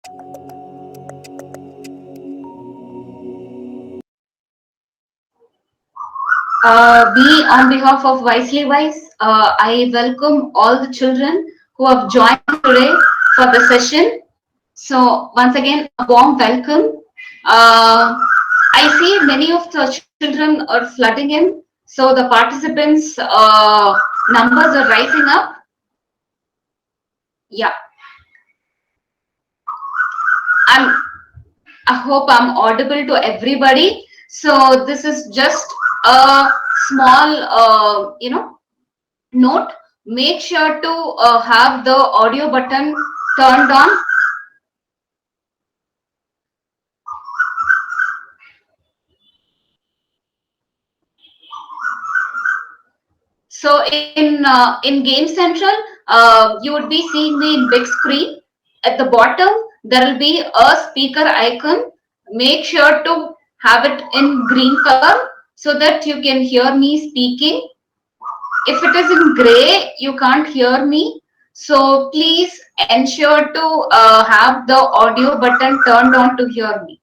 We, on behalf of Wisely Wise, I welcome all the children who have joined today for the session. So, once again, a warm welcome. I see many of the children are flooding in, so the participants' numbers are rising up. Yeah, I'm I hope I'm audible to everybody. So this is just a small, note. Make sure to have the audio button turned on. So in Game Central, you would be seeing me in big screen. At the bottom, there will be a speaker icon. Make sure to have it in green color so that you can hear me speaking. If it is in gray, you can't hear me. So please ensure to have the audio button turned on to hear me.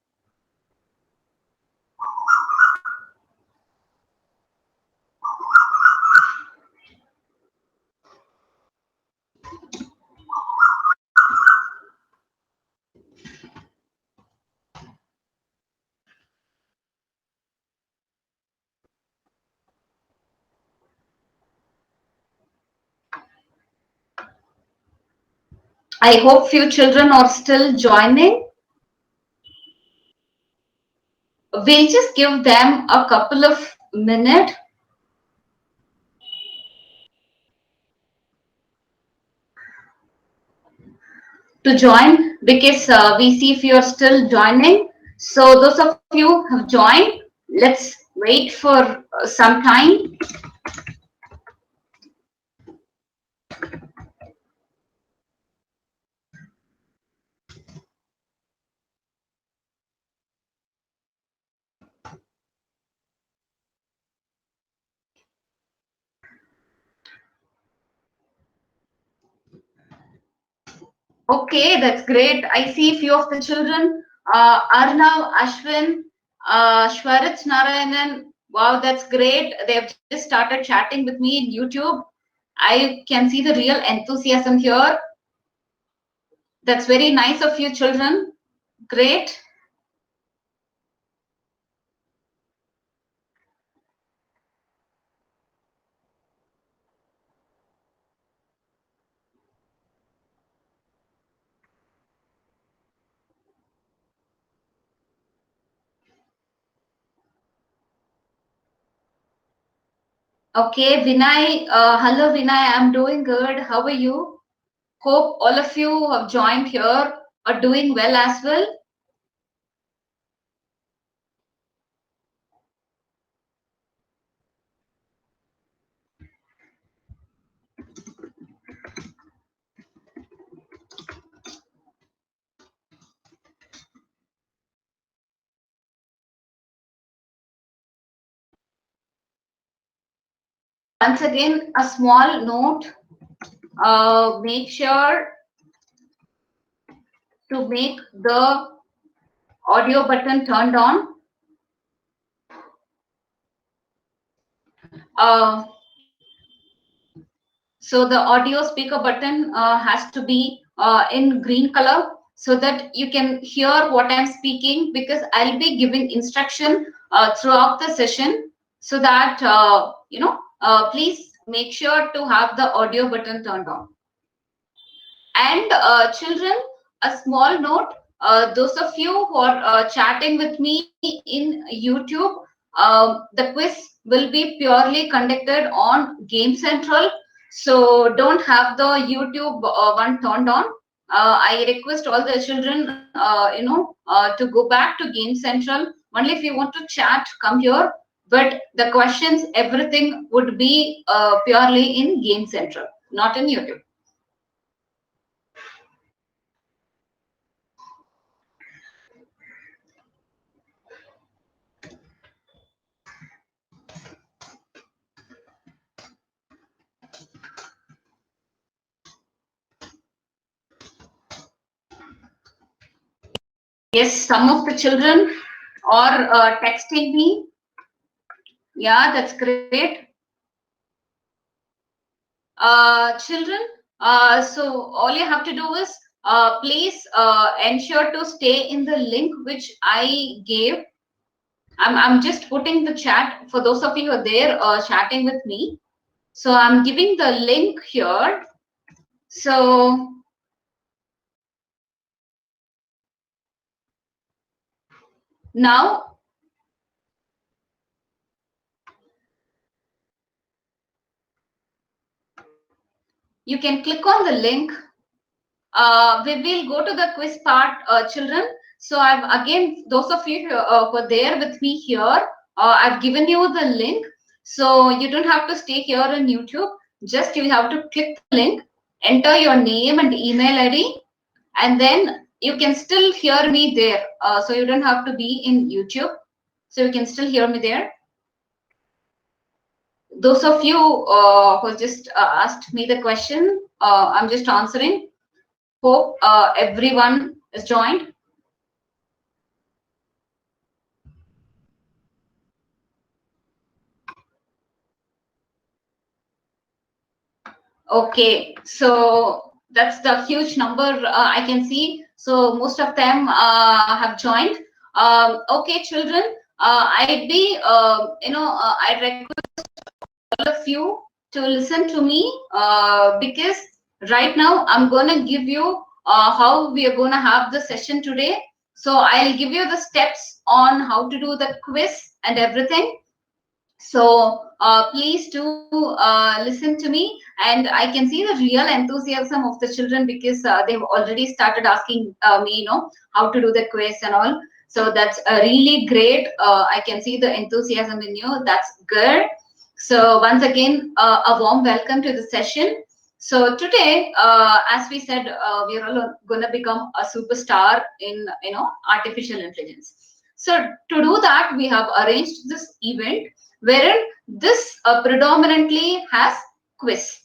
I hope few children are still joining. We'll just give them a couple of minutes to join because we see if you are still joining. So those of you have joined, let's wait for some time. Okay, that's great. I see few of the children, Arnav, Ashwin, Shwaraj Narayanan. Wow, that's great. They have just started chatting with me in YouTube. I can see the real enthusiasm here. That's very nice of you, children. Great. Okay, Vinay. Hello, Vinay. I'm doing good. How are you? Hope all of you who have joined here are doing well as well. Once again, a small note. Make sure to make the audio button turned on. Uh, so the audio speaker button has to be in green color so that you can hear what I'm speaking because I'll be giving instruction throughout the session so that please make sure to have the audio button turned on. And children, a small note, those of you who are chatting with me in YouTube, the quiz will be purely conducted on Game Central. So don't have the YouTube one turned on. I request all the children, to go back to Game Central. Only if you want to chat, come here. But the questions, everything would be purely in Game Central, not in YouTube. Yes, some of the children are texting me. Yeah, that's great. Children, so all you have to do is please ensure to stay in the link which I gave. I'm just putting the chat for those of you who are there chatting with me. So I'm giving the link here. So now you can click on the link. We will go to the quiz part, children. So I've again, those of you who are there with me here, I've given you the link. So you don't have to stay here on YouTube. Just you have to click the link, enter your name and email ID, and then you can still hear me there. So you don't have to be in YouTube. So you can still hear me there. Those of you who just asked me the question, I'm just answering. Hope everyone is joined. Okay, so that's the huge number I can see. So most of them have joined. Okay, children, I'd be, I request all of you to listen to me because right now I'm going to give you how we are going to have the session today. So I'll give you the steps on how to do the quiz and everything. So please do listen to me, and I can see the real enthusiasm of the children because they've already started asking me, how to do the quiz and all. So that's really great. I can see the enthusiasm in you. That's good. So once again, a warm welcome to the session. So today, as we said, we are all going to become a superstar in artificial intelligence. So to do that, we have arranged this event wherein this predominantly has quiz.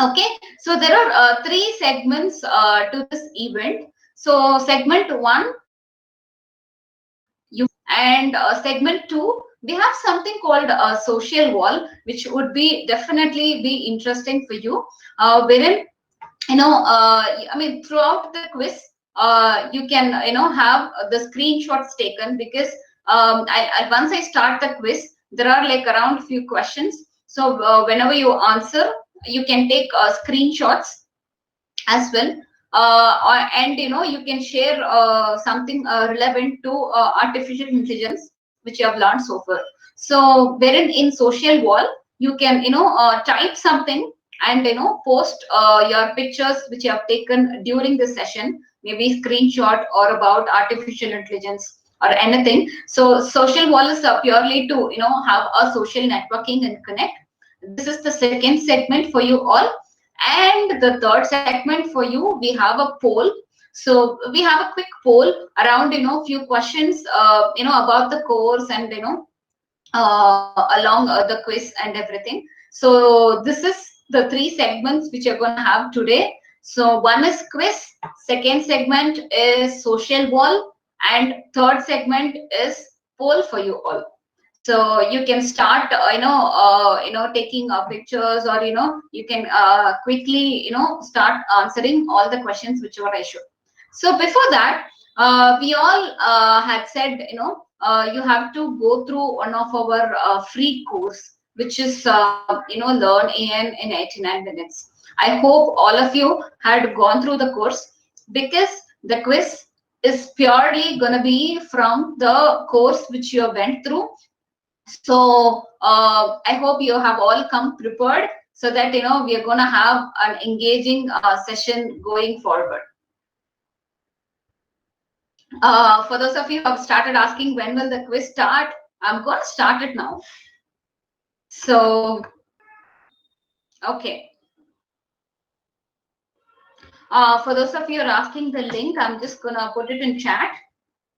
Okay, so there are three segments to this event. So segment one, and segment two, we have something called a social wall, which would be definitely be interesting for you, wherein I mean, throughout the quiz, you can have the screenshots taken because once I start the quiz, there are like around a few questions. So whenever you answer, you can take screenshots as well, and you can share something relevant to artificial intelligence which you have learned so far. So wherein in social wall, you can type something and post your pictures which you have taken during the session, maybe screenshot or about artificial intelligence or anything. So social wall is purely to have a social networking and connect. This is the second segment for you all. And the third segment for you, we have a poll. So we have a quick poll around few questions about the course and along the quiz and everything. So this is the three segments which you're going to have today. So one is quiz, second segment is social wall, and third segment is poll for you all. So you can start taking pictures, or you can quickly start answering all the questions which were I showed. So before that, we all had said you have to go through one of our free course, which is Learn AI in 89 minutes. I hope all of you had gone through the course, because the quiz is purely going to be from the course which you went through. So I hope you have all come prepared, so that we are going to have an engaging session going forward. For those of you who have started asking when will the quiz start, I'm going to start it now. So okay, for those of you who are asking the link, I'm just going to put it in chat.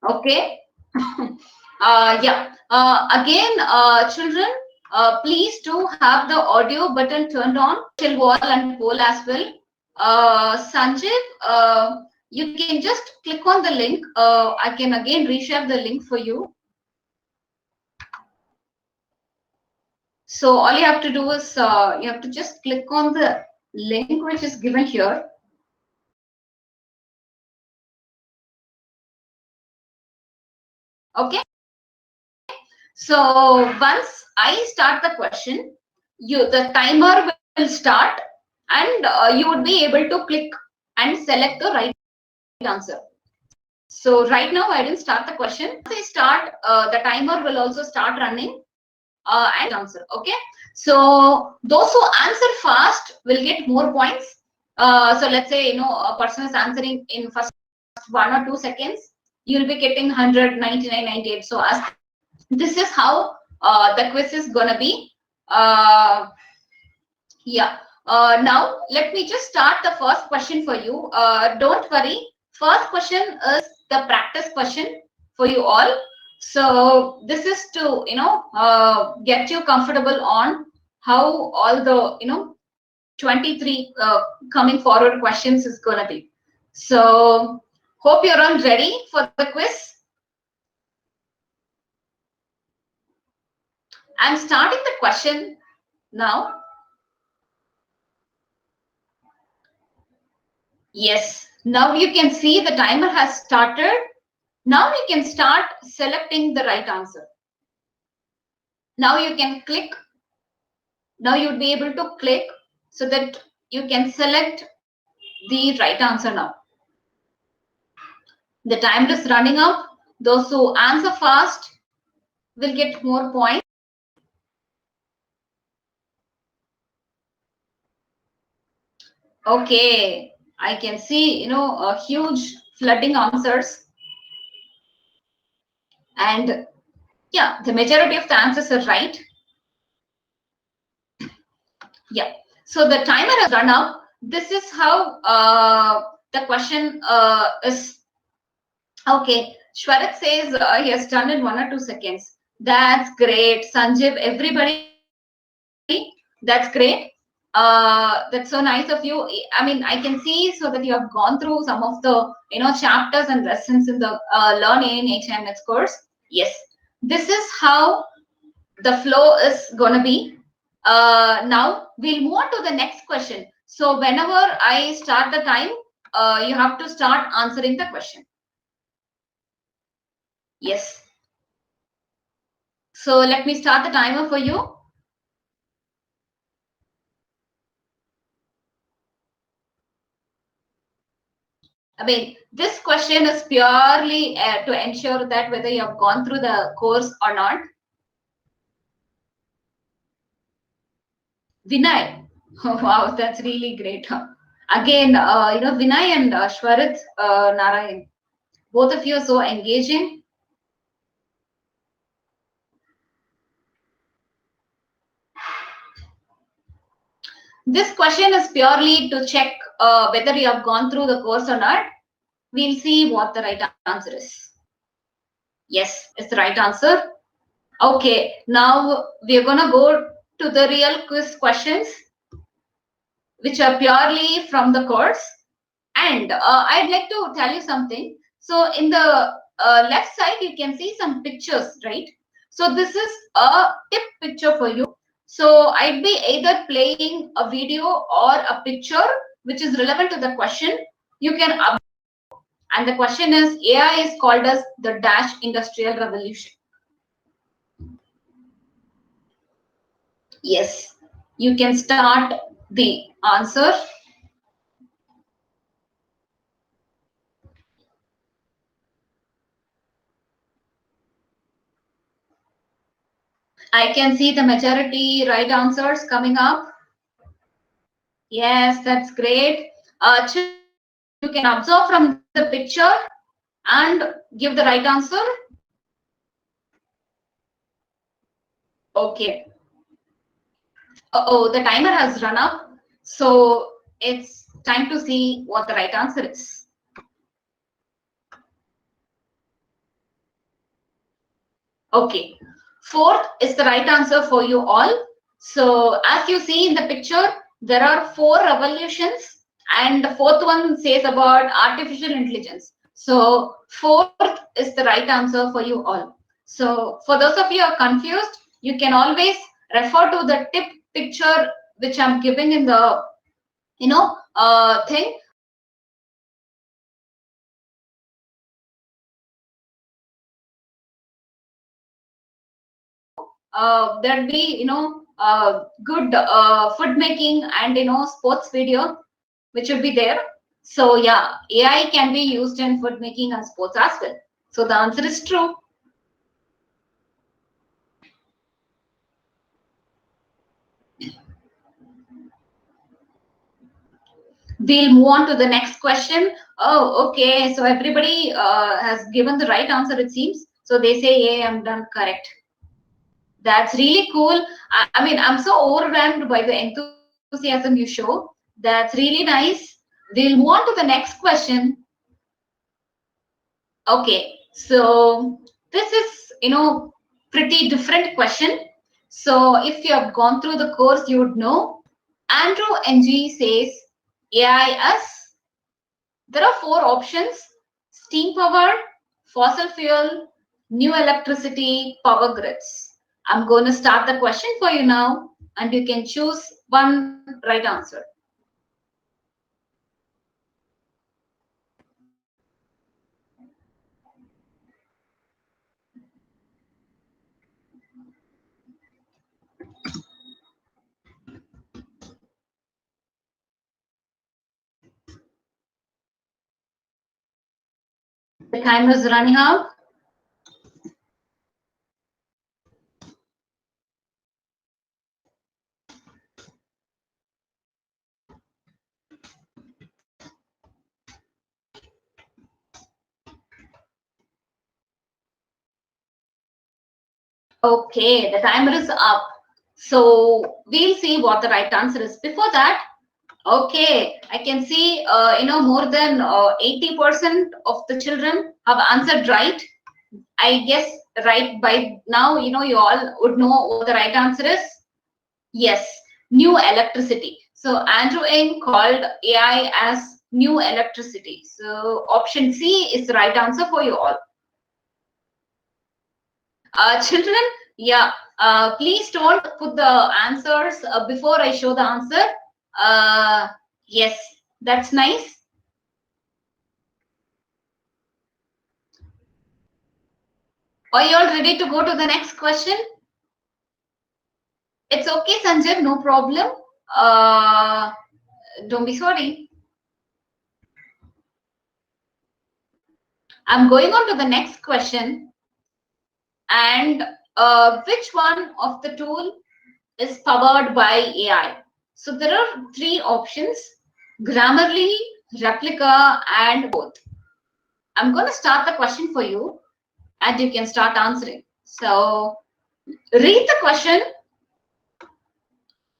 Okay. Yeah. Again, children, please do have the audio button turned on, till wall and poll as well. Sanjeev, you can just click on the link. I can again reshare the link for you. So all you have to do is you have to just click on the link which is given here. Okay. So once I start the question, the timer will start, and you would be able to click and select the right answer. So right now I didn't start the question. Once I start, the timer will also start running and answer. Okay. So those who answer fast will get more points. So let's say a person is answering in first 1 or 2 seconds, you'll be getting 100, 99, 98. So as this is how the quiz is gonna be. Yeah. Now let me just start the first question for you. Don't worry. First question is the practice question for you all. So this is to get you comfortable on how all the 23 coming forward questions is gonna be. So hope you're all ready for the quiz. I'm starting the question now. Yes, now you can see the timer has started. Now you can start selecting the right answer. Now you can click. Now you'd be able to click so that you can select the right answer now. The timer is running up. Those who answer fast will get more points. Okay, I can see a huge flooding answers, and yeah, the majority of the answers are right. Yeah, so the timer has run out. This is how the question is. Okay, Shwarat says he has done it 1 or 2 seconds. That's great, Sanjeev. Everybody, that's great. That's so nice of you. I mean, I can see so that you have gone through some of the chapters and lessons in the Learn in HIMS course. Yes, this is how the flow is gonna be. Now we'll move on to the next question. So whenever I start the time, you have to start answering the question. Yes. So let me start the timer for you. I mean, this question is purely to ensure that whether you have gone through the course or not. Vinay, oh, wow, that's really great. Again, Vinay and Shwarit Narayan, both of you are so engaging. This question is purely to check whether you have gone through the course or not. We'll see what the right answer is. Yes, it's the right answer. Okay, now we're gonna go to the real quiz questions, which are purely from the course. And I'd like to tell you something. So in the left side, you can see some pictures, right? So this is a tip picture for you. So I'd be either playing a video or a picture which is relevant to the question. You can upload, and the question is AI is called as the dash industrial revolution. Yes, you can start the answer. I can see the majority right answers coming up. Yes, that's great. You can observe from the picture and give the right answer. Okay. Oh, the timer has run up. So it's time to see what the right answer is. Okay. Fourth is the right answer for you all. So as you see in the picture, there are 4 revolutions. And the fourth one says about artificial intelligence. So fourth is the right answer for you all. So for those of you who are confused, you can always refer to the tip picture which I'm giving in the thing. There'd be good food making and sports video which will be there. So yeah, AI can be used in food making and sports as well. So the answer is true. We'll move on to the next question. Oh, okay. So everybody has given the right answer, it seems. So they say, yeah, I'm done correct. That's really cool. I mean, I'm so overwhelmed by the enthusiasm you show. That's really nice. We'll move on to the next question. Okay, so this is, pretty different question. So if you have gone through the course, you would know. Andrew NG says, AI as there are four options: steam power, fossil fuel, new electricity, power grids. I'm going to start the question for you now, and you can choose one right answer. The timer is running out. Okay, the timer is up. So we'll see what the right answer is. Before that, okay, I can see, more than 80% of the children have answered right. I guess right by now, you all would know what the right answer is. Yes, new electricity. So Andrew Ng called AI as new electricity. So option C is the right answer for you all. Children, yeah, please don't put the answers before I show the answer. Yes, that's nice. Are you all ready to go to the next question? It's okay, Sanjay, no problem. Don't be sorry. I'm going on to the next question. And which one of the tool is powered by AI? So there are three options: Grammarly, Replica, and both. I'm going to start the question for you, and you can start answering. So read the question.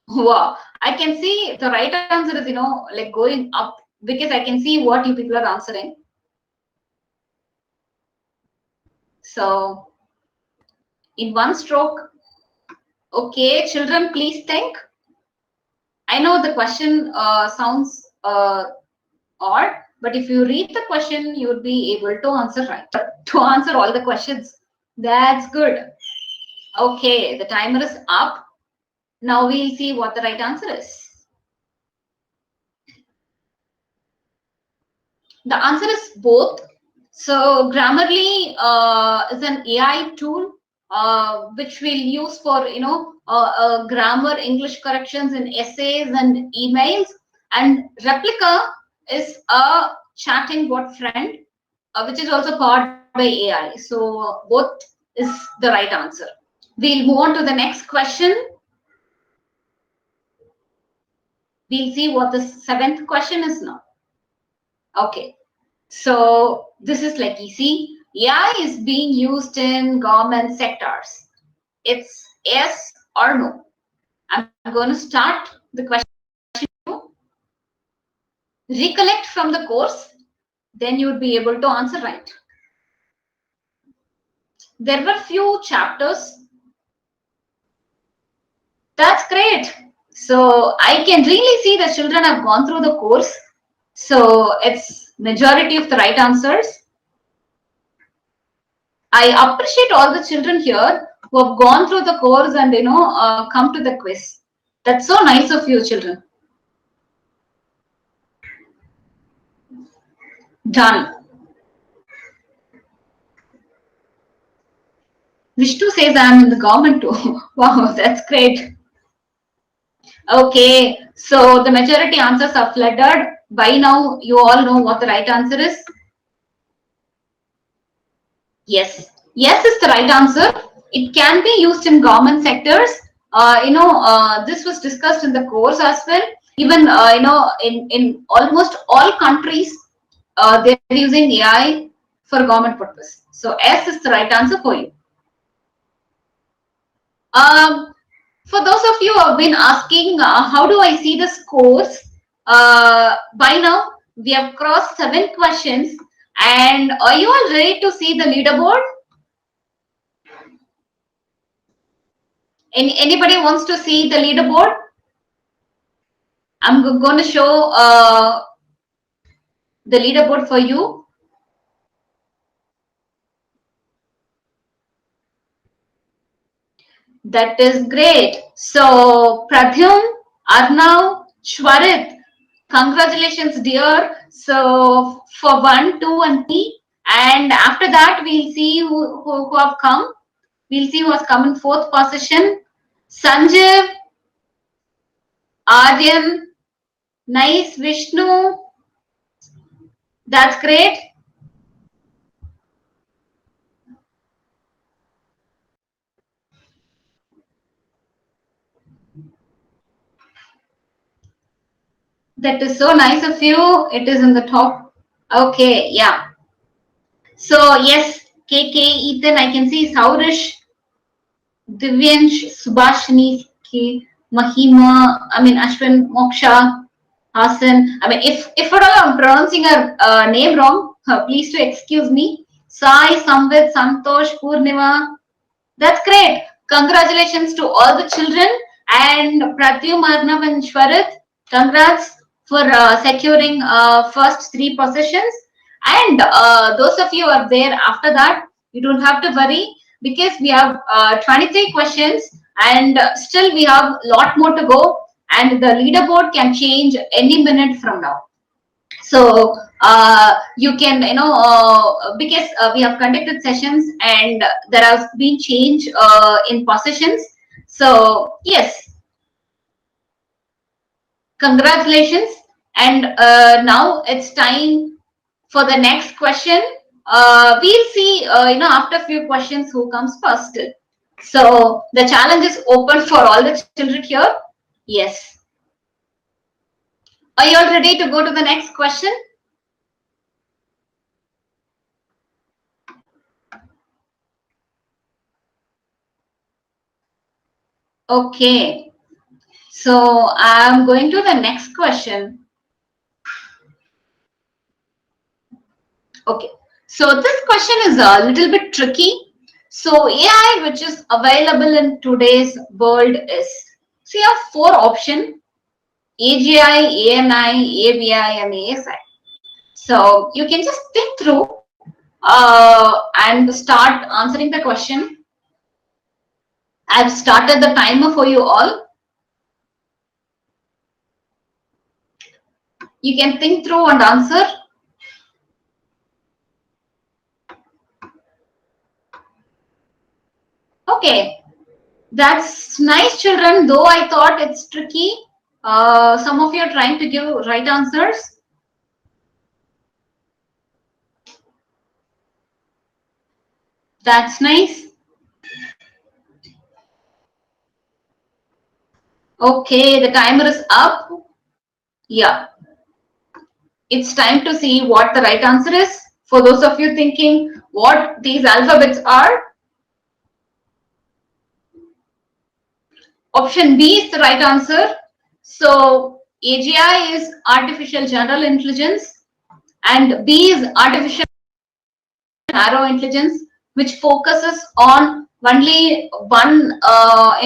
Wow, I can see the right answer is, like going up, because I can see what you people are answering. So in one stroke, okay, children, please think. I know the question sounds odd, but if you read the question, you would be able to answer right. To answer all the questions. That's good. Okay, the timer is up. Now we'll see what the right answer is. The answer is both. So Grammarly is an AI tool which we'll use for grammar, English corrections in essays and emails. And Replica is a chatting bot friend which is also powered by AI. So both is the right answer. We'll move on to the next question. We'll see what the seventh question is now. Okay. So this is like easy. AI is being used in government sectors. It's yes or no. I'm going to start the question. Recollect from the course, then you would be able to answer right. There were few chapters. That's great. So I can really see the children have gone through the course. So it's majority of the right answers. I appreciate all the children here who have gone through the course and come to the quiz. That's so nice of you, children. Done. Vishnu says I'm in the government too. Wow, that's great. Okay, so the majority answers are flooded. By now, you all know what the right answer is. Yes, yes is the right answer. It can be used in government sectors. This was discussed in the course as well. Even in almost all countries, they're using AI for government purpose. So S is the right answer for you. For those of you who have been asking, how do I see the scores? By now, we have crossed 7 questions. And are you all ready to see the leaderboard? Anybody wants to see the leaderboard? I'm going to show the leaderboard for you. That is great. So, Pradyum, Arnav, Shwarit, congratulations, dear. So, for 1, 2, and 3. And after that, we'll see who have come. We'll see who has come in 4th position. Sanjeev, Aryan, nice, Vishnu. That's great. That is so nice of you. It is in the top. Okay, yeah. So, yes, KK, Ethan, I can see Saurish, Divyansh, Subhashini, Mahima, Ashwin, Moksha, Hasan. If at all I'm pronouncing her name wrong, please to excuse me. Sai, Samvid, Santosh, Purnima. That's great. Congratulations to all the children and Pratyum, Arnav and Shwarit. Congrats for securing first 3 positions. And those of you who are there after that, you don't have to worry because we have 23 questions and still we have a lot more to go and the leaderboard can change any minute from now. So you can because we have conducted sessions and there has been change in positions. So yes, congratulations. And now it's time for the next question. We'll see after a few questions who comes first. So the challenge is open for all the children here. Yes, are you all ready to go to the next question? Okay, so I'm going to the next question. Okay, so this question is a little bit tricky. So AI, which is available in today's world, is, so you have 4 options: AGI, ANI, ABI, and ASI. So you can just think through and start answering the question. I've started the timer for you all. You can think through and answer. Okay, that's nice, children, though I thought it's tricky. Some of you are trying to give right answers. That's nice. Okay, the timer is up. Yeah. It's time to see what the right answer is. For those of you thinking what these alphabets are, option B is the right answer. So AGI is artificial general intelligence and B is artificial narrow intelligence, which focuses on only one at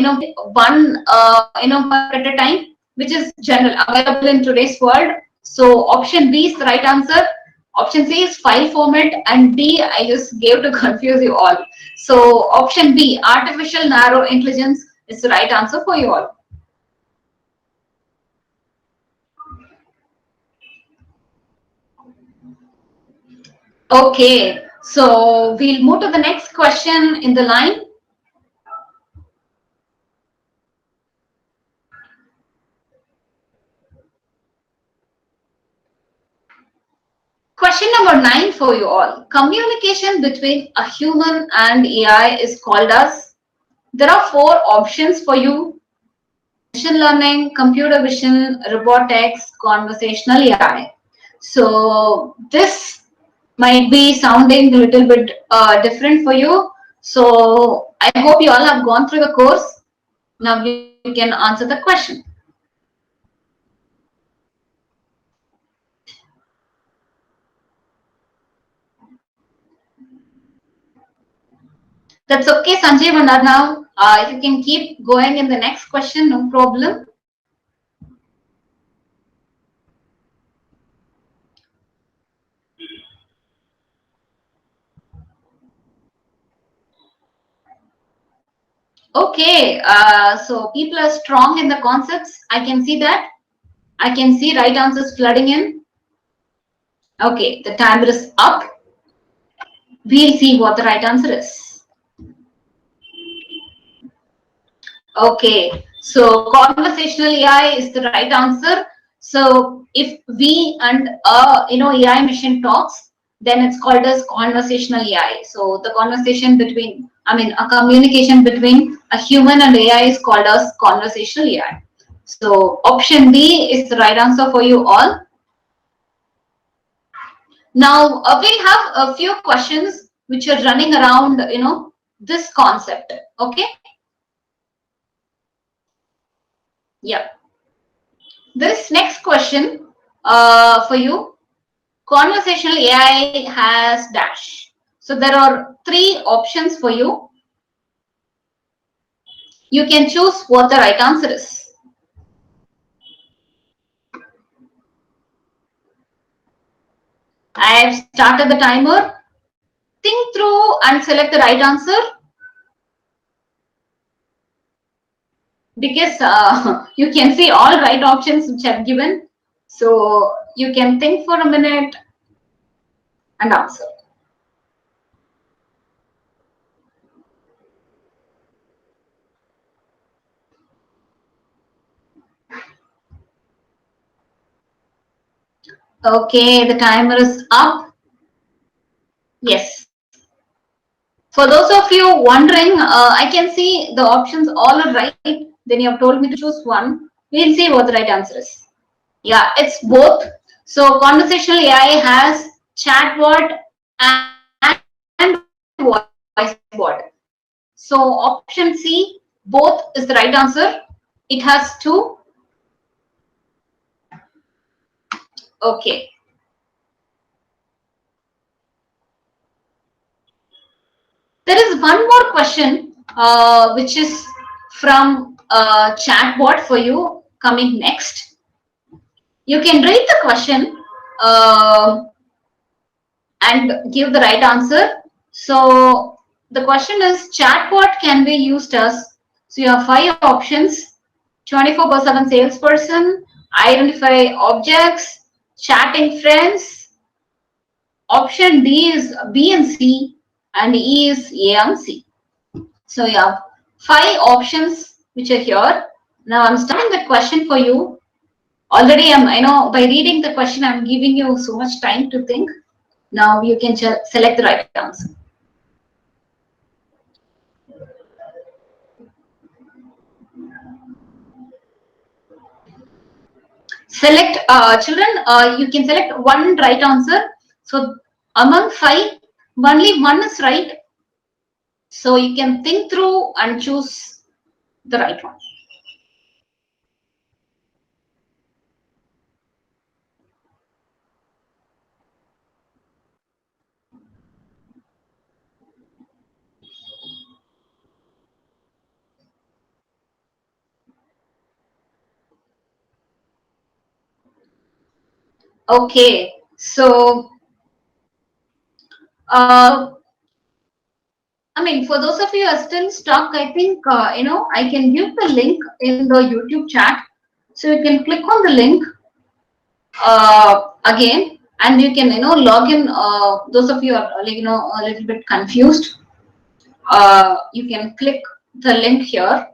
a time, which is general available in today's world. So option B is the right answer. Option C is file format, and D I just gave to confuse you all. So option B, artificial narrow intelligence, is the right answer for you all. Okay, so we'll move to the next question in the line. Question number 9 for you all. Communication between a human and AI is called as. There are four options for you: machine learning, computer vision, robotics, conversational AI. So this might be sounding a little bit different for you. So I hope you all have gone through the course. Now you can answer the question. That's okay, Sanjay Bhandar. Now you can keep going in the next question, no problem. Okay, so people are strong in the concepts. I can see that. I can see right answers flooding in. Okay, the timer is up. We'll see what the right answer is. Okay, so conversational AI is the right answer. So if we and AI machine talks, then it's called as conversational AI. So the conversation between, I mean, a communication between a human and AI is called as conversational AI. So option B is the right answer for you all. Now we'll have a few questions which are running around, this concept. Okay. Yeah. This next question for you. Conversational AI has dash. So there are three options for you. You can choose what the right answer is. I've started the timer. Think through and select the right answer, because you can see all right options which I've given. So you can think for a minute and answer. Okay, the timer is up. Yes. For those of you wondering, I can see the options all are right. Then you have told me to choose one. We'll see what the right answer is. Yeah, it's both. So conversational AI has chatbot and voice bot. So option C, both is the right answer. It has two. Okay. There is one more question, which is from chatbot for you coming next. You can read the question and give the right answer. So the question is, chatbot can be used as, so you have five options: 24/7 salesperson, identify objects, chatting friends. Option D is B and C, and E is A and C. So you have five options which are here. Now I'm starting the question for you. Already by reading the question, I'm giving you so much time to think. Now you can select the right answer. Select, children, you can select one right answer. So among five, only one is right. So you can think through and choose the right one. Okay, so uh, I mean, for those of you who are still stuck, I think I can give the link in the YouTube chat, so you can click on the link again, and you can log in. Those of you are like a little bit confused, you can click the link here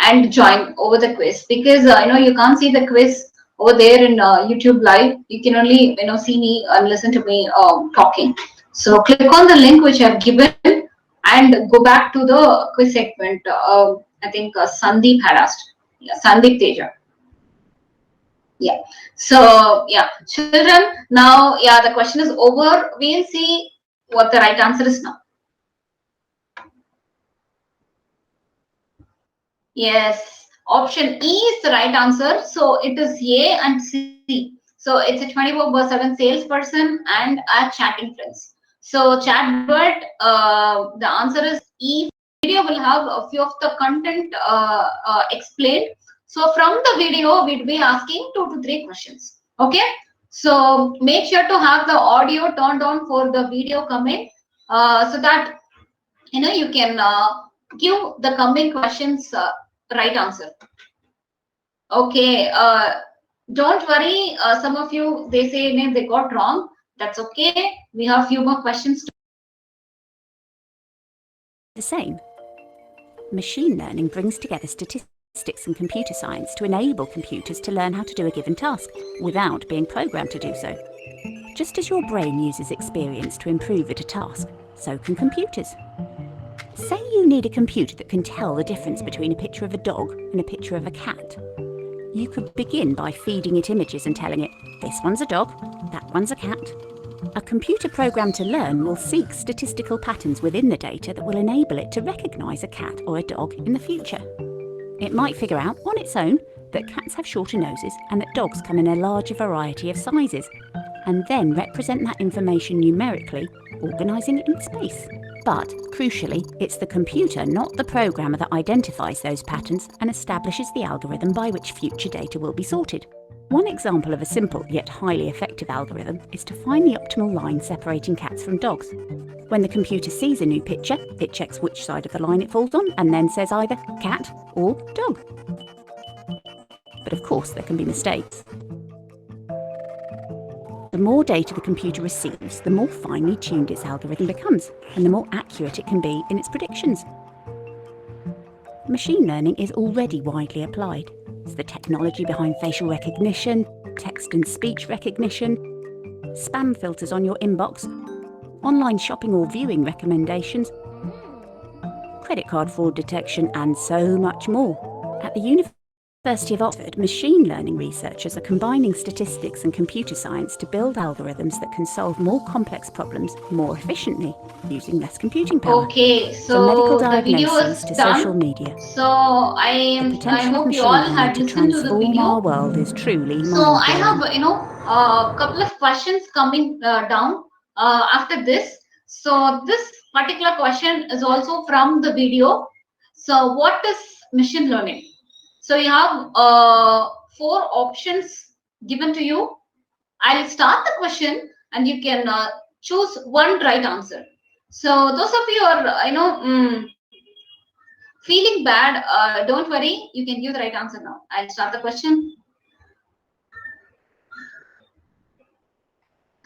and join over the quiz, because you can't see the quiz over there in YouTube live. You can only see me and listen to me talking. So click on the link which I've given and go back to the quiz segment. I think Sandeep had asked. Yeah, Sandeep Teja. Yeah. So yeah, children. Now yeah, the question is over. We'll see what the right answer is now. Yes, option E is the right answer. So it is A and C. So it's a 24/7 salesperson and a chatting friends. So chatbot, the answer is E. Video will have a few of the content explained. So from the video, we'll be asking 2 to 3 questions. Okay. So make sure to have the audio turned on for the video coming, so that you can give the coming questions right answer. Okay, don't worry, some of you, they say they got wrong. That's okay, we have few more questions. The same. Machine learning brings together statistics and computer science to enable computers to learn how to do a given task without being programmed to do so. Just as your brain uses experience to improve at a task, so can computers. Say you need a computer that can tell the difference between a picture of a dog and a picture of a cat. You could begin by feeding it images and telling it, this one's a dog, that one's a cat. A computer programmed to learn will seek statistical patterns within the data that will enable it to recognise a cat or a dog in the future. It might figure out on its own that cats have shorter noses and that dogs come in a larger variety of sizes, and then represent that information numerically, organising it in space. But, crucially, it's the computer, not the programmer, that identifies those patterns and establishes the algorithm by which future data will be sorted. One example of a simple yet highly effective algorithm is to find the optimal line separating cats from dogs. When the computer sees a new picture, it checks which side of the line it falls on and then says either cat or dog. But of course there can be mistakes. The more data the computer receives, the more finely tuned its algorithm becomes, and the more accurate it can be in its predictions. Machine learning is already widely applied. It's the technology behind facial recognition, text and speech recognition, spam filters on your inbox, online shopping or viewing recommendations, credit card fraud detection, and so much more. At the University of Oxford, machine learning researchers are combining statistics and computer science to build algorithms that can solve more complex problems more efficiently, using less computing power. Okay, so From medical the video diagnoses is to done. social media. So I The potential of hope you machine all learning had to listened to the transform our video. world is truly So I mind-blowing. have a couple of questions coming down after this. So this particular question is also from the video. So what is machine learning? So you have 4 options given to you. I'll start the question and you can choose one right answer. So those of you are feeling bad, don't worry, you can give the right answer now. I'll start the question.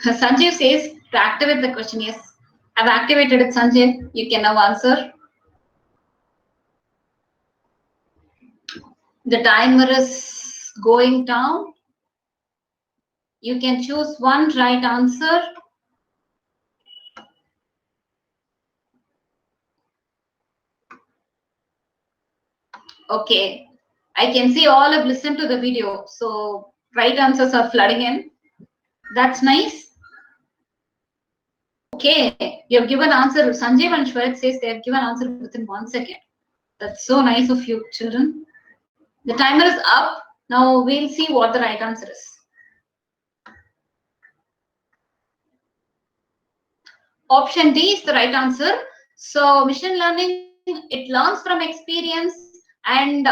Sanjeev says to activate the question. Yes, I've activated it, Sanjeev. You can now answer. The timer is going down. You can choose one right answer. Okay, I can see all have listened to the video. So right answers are flooding in. That's nice. Okay, you have given answer. Sanjeev and Shwarit says they have given answer within 1 second. That's so nice of you, children. The timer is up. Now we'll see what the right answer is. Option D is the right answer. So machine learning, it learns from experience, and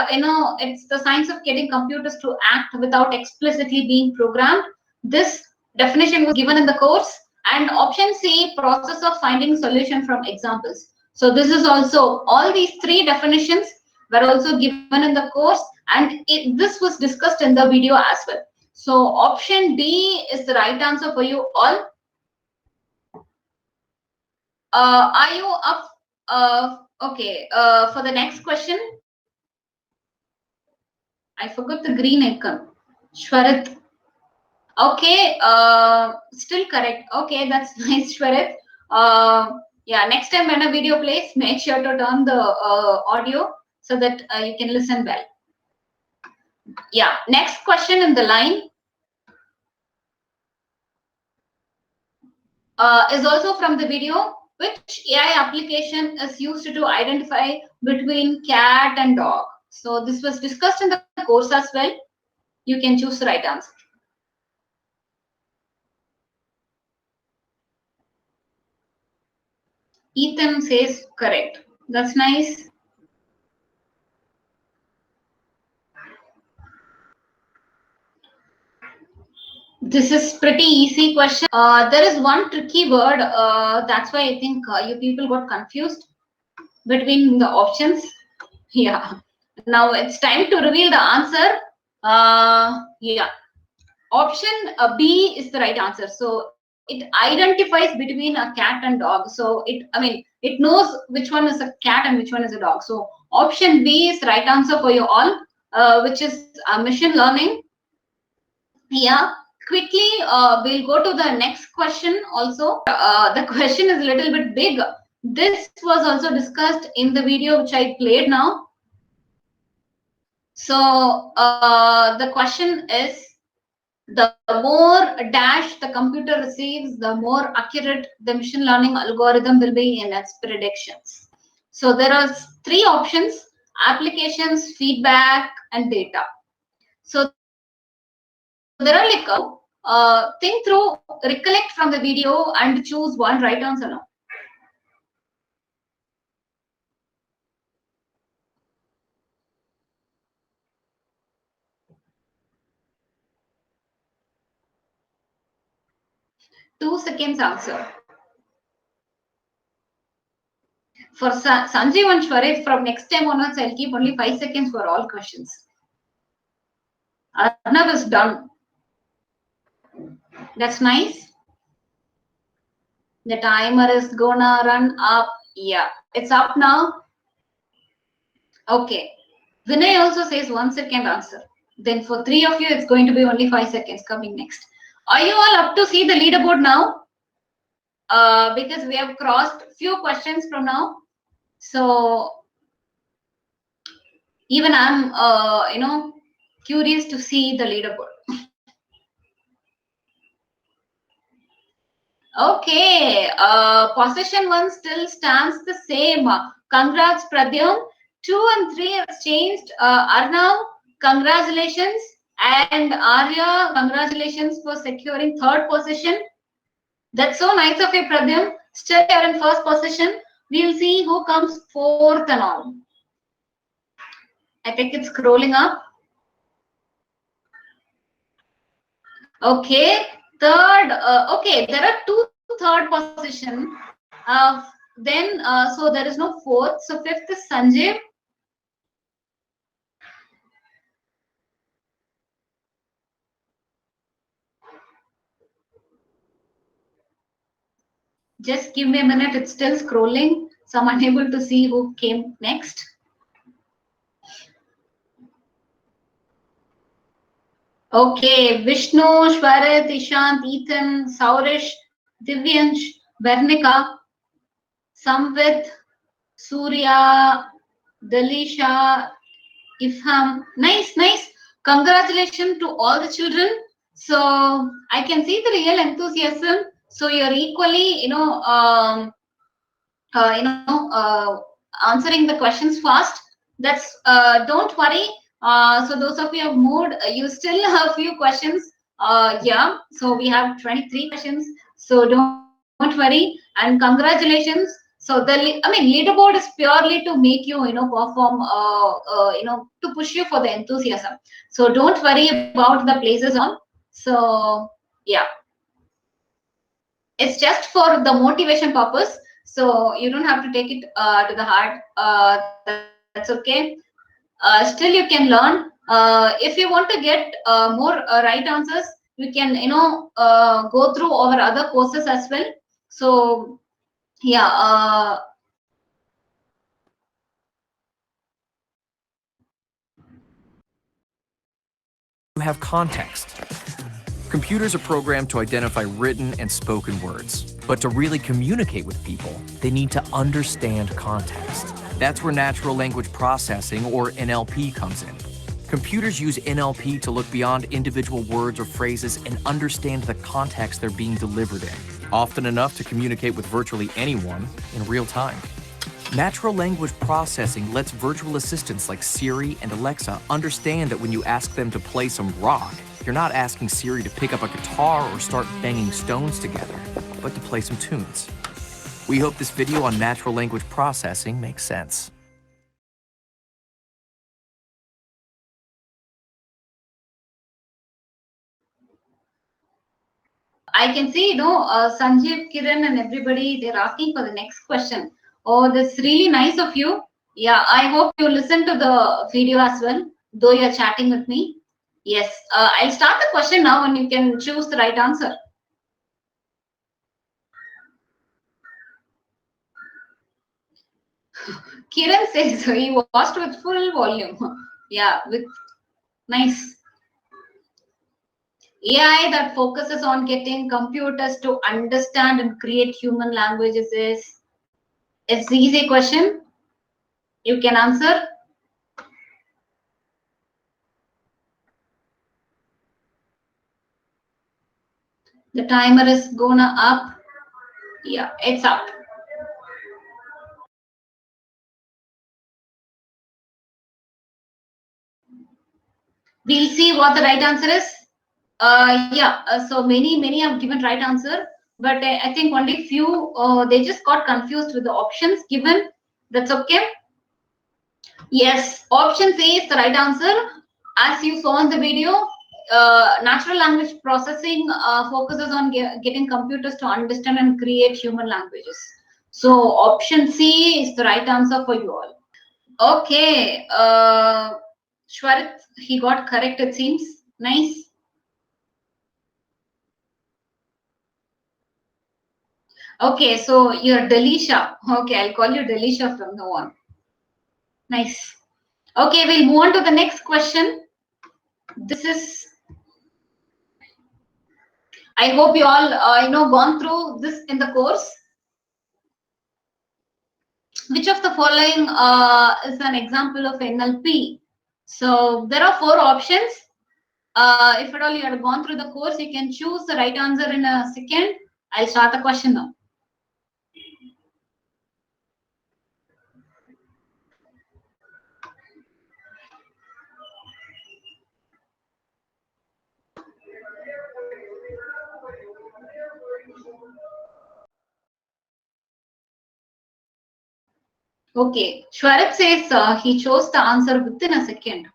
it's the science of getting computers to act without explicitly being programmed. This definition was given in the course. And option C, process of finding solution from examples. So this is also, all these three definitions were also given in the course, and this was discussed in the video as well. So option B is the right answer for you all. Are you up? Okay, for the next question. I forgot the green icon. Shwarit. Okay, still correct. Okay, that's nice, Shwarit. Yeah, next time when a video plays, make sure to turn the audio so that you can listen well. Yeah, next question in the line is also from the video. Which AI application is used to identify between cat and dog? So this was discussed in the course as well. You can choose the right answer. Ethan says correct. That's nice. This is pretty easy question. There is one tricky word. That's why I think you people got confused between the options. Yeah. Now it's time to reveal the answer. Yeah. Option B is the right answer. So it identifies between a cat and dog. So it knows which one is a cat and which one is a dog. So option B is the right answer for you all, which is machine learning. Yeah. Quickly, we'll go to the next question also. The question is a little bit big. This was also discussed in the video which I played now. So the question is, the more dash the computer receives, the more accurate the machine learning algorithm will be in its predictions. So there are three options: applications, feedback, and data. So there are like think through, recollect from the video, and choose one right answer now. Two seconds answer. For Sanjeev and Shwarit, from next time onwards, I'll keep only 5 seconds for all questions. Arnav is done. That's nice. The timer is gonna run up. Yeah, it's up now. Okay. Vinay also says 1 second answer. Then for 3 of you, it's going to be only 5 seconds coming next. Are you all up to see the leaderboard now? Because we have crossed few questions from now. So even I'm, curious to see the leaderboard. Okay, position 1 still stands the same. Congrats, Pradyum. 2 and 3 have changed. Arnav, congratulations. And Arya, congratulations for securing 3rd position. That's so nice of you, Pradyum. Still you're in 1st position. We'll see who comes 4th and all. I think it's scrolling up. Okay, 3rd. Okay, there are 2 3rd position. Then so there is no 4th. So 5th is Sanjeev. Just give me a minute. It's still scrolling, so I'm unable to see who came next. Okay, Vishnu, Shwarit, Ishant, Ethan, Saurish, Divyansh, Vernika, Samvit, Surya, Dalisha, Ifham. Nice, nice. Congratulations to all the children. So I can see the real enthusiasm. So you're equally, answering the questions fast. That's don't worry. So those of you who have moved, you still have a few questions. Yeah. So we have 23 questions. So don't worry, and congratulations. So leaderboard is purely to make you, perform, to push you for the enthusiasm. So don't worry about the places on. So Yeah, it's just for the motivation purpose, so you don't have to take it to the heart. That's okay. Still you can learn. If you want to get more right answers, you can go through our other courses as well. So yeah, You have context. Computers are programmed to identify written and spoken words, but to really communicate with people, they need to understand context. That's where natural language processing, or NLP, comes in. Computers use NLP to look beyond individual words or phrases and understand the context they're being delivered in, often enough to communicate with virtually anyone in real time. Natural language processing lets virtual assistants like Siri and Alexa understand that when you ask them to play some rock, you're not asking Siri to pick up a guitar or start banging stones together, but to play some tunes. We hope this video on natural language processing makes sense. I can see, Sanjeev, Kiran, and everybody, they're asking for the next question. Oh, that's really nice of you. Yeah, I hope you listen to the video as well, though you're chatting with me. Yes, I'll start the question now and you can choose the right answer. Kiran says he watched with full volume. Yeah, with nice. AI that focuses on getting computers to understand and create human languages is it's the easy question. You can answer. The timer is gonna up. Yeah, it's up. We'll see what the right answer is. So many have given right answer, but I think only few they just got confused with the options given. That's okay. Yes, option C is the right answer. As you saw in the video, natural language processing focuses on getting computers to understand and create human languages. So option C is the right answer for you all. Okay, Shwarit, he got correct, it seems. Nice. Okay, so you're Delisha. Okay, I'll call you Delisha from now on. Nice. Okay, we'll move on to the next question. This is, I hope you all, gone through this in the course. Which of the following is an example of NLP? So there are 4 options. If at all you have gone through the course, you can choose the right answer in a second. I'll start the question now. Okay, Shwarit says he chose the answer within a second.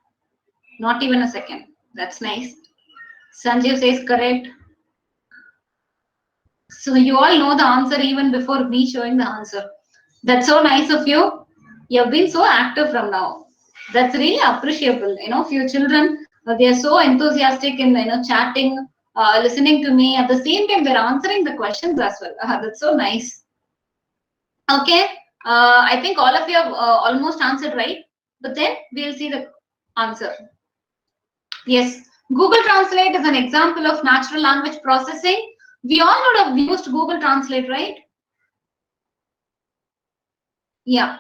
Not even a second. That's nice. Sanjeev says correct. So you all know the answer even before me showing the answer. That's so nice of you. You have been so active from now. That's really appreciable. Few children, they are so enthusiastic in chatting, listening to me. At the same time, they're answering the questions as well. That's so nice. Okay, I think all of you have almost answered right, but then we'll see the answer. Yes, Google Translate is an example of natural language processing. We all would have used Google Translate, right? Yeah.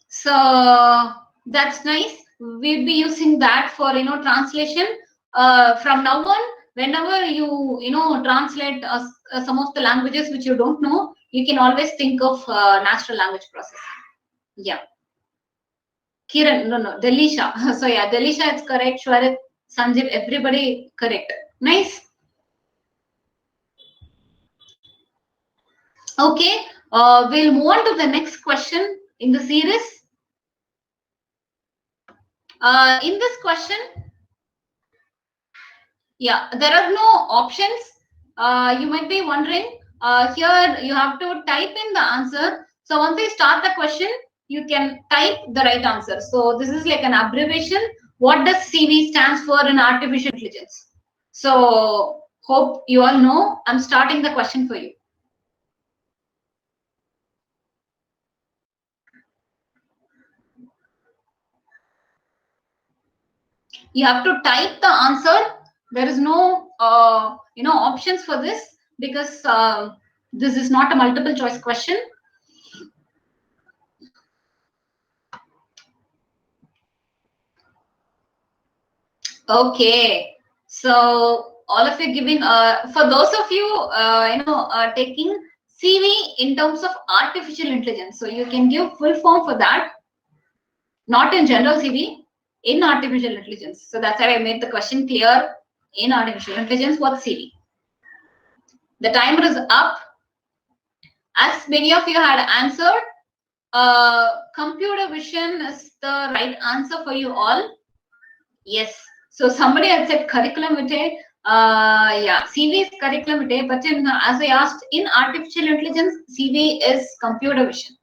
So that's nice. We'll be using that for translation. From now on, whenever you translate some of the languages which you don't know, you can always think of natural language processing. Yeah. Kiran, no, Delisha. So yeah, Delisha is correct. Shwarit, Sanjeev, everybody correct. Nice. Okay, we'll move on to the next question in the series. In this question, yeah, there are no options. you might be wondering, here you have to type in the answer. So once you start the question, you can type the right answer. So this is like an abbreviation. What does CV stands for in artificial intelligence? So hope you all know. I'm starting the question for you. You have to type the answer. There is no options for this, because this is not a multiple choice question. Okay, so all of you giving for those of you taking CV in terms of artificial intelligence, so you can give full form for that, not in general CV, in artificial intelligence. So that's why I made the question clear. In artificial intelligence, what's CV? The timer is up. As many of you had answered, computer vision is the right answer for you all. Yes. So somebody had said curriculum vitae. Yeah, CV is curriculum vitae, but as I asked, in artificial intelligence, CV is computer vision.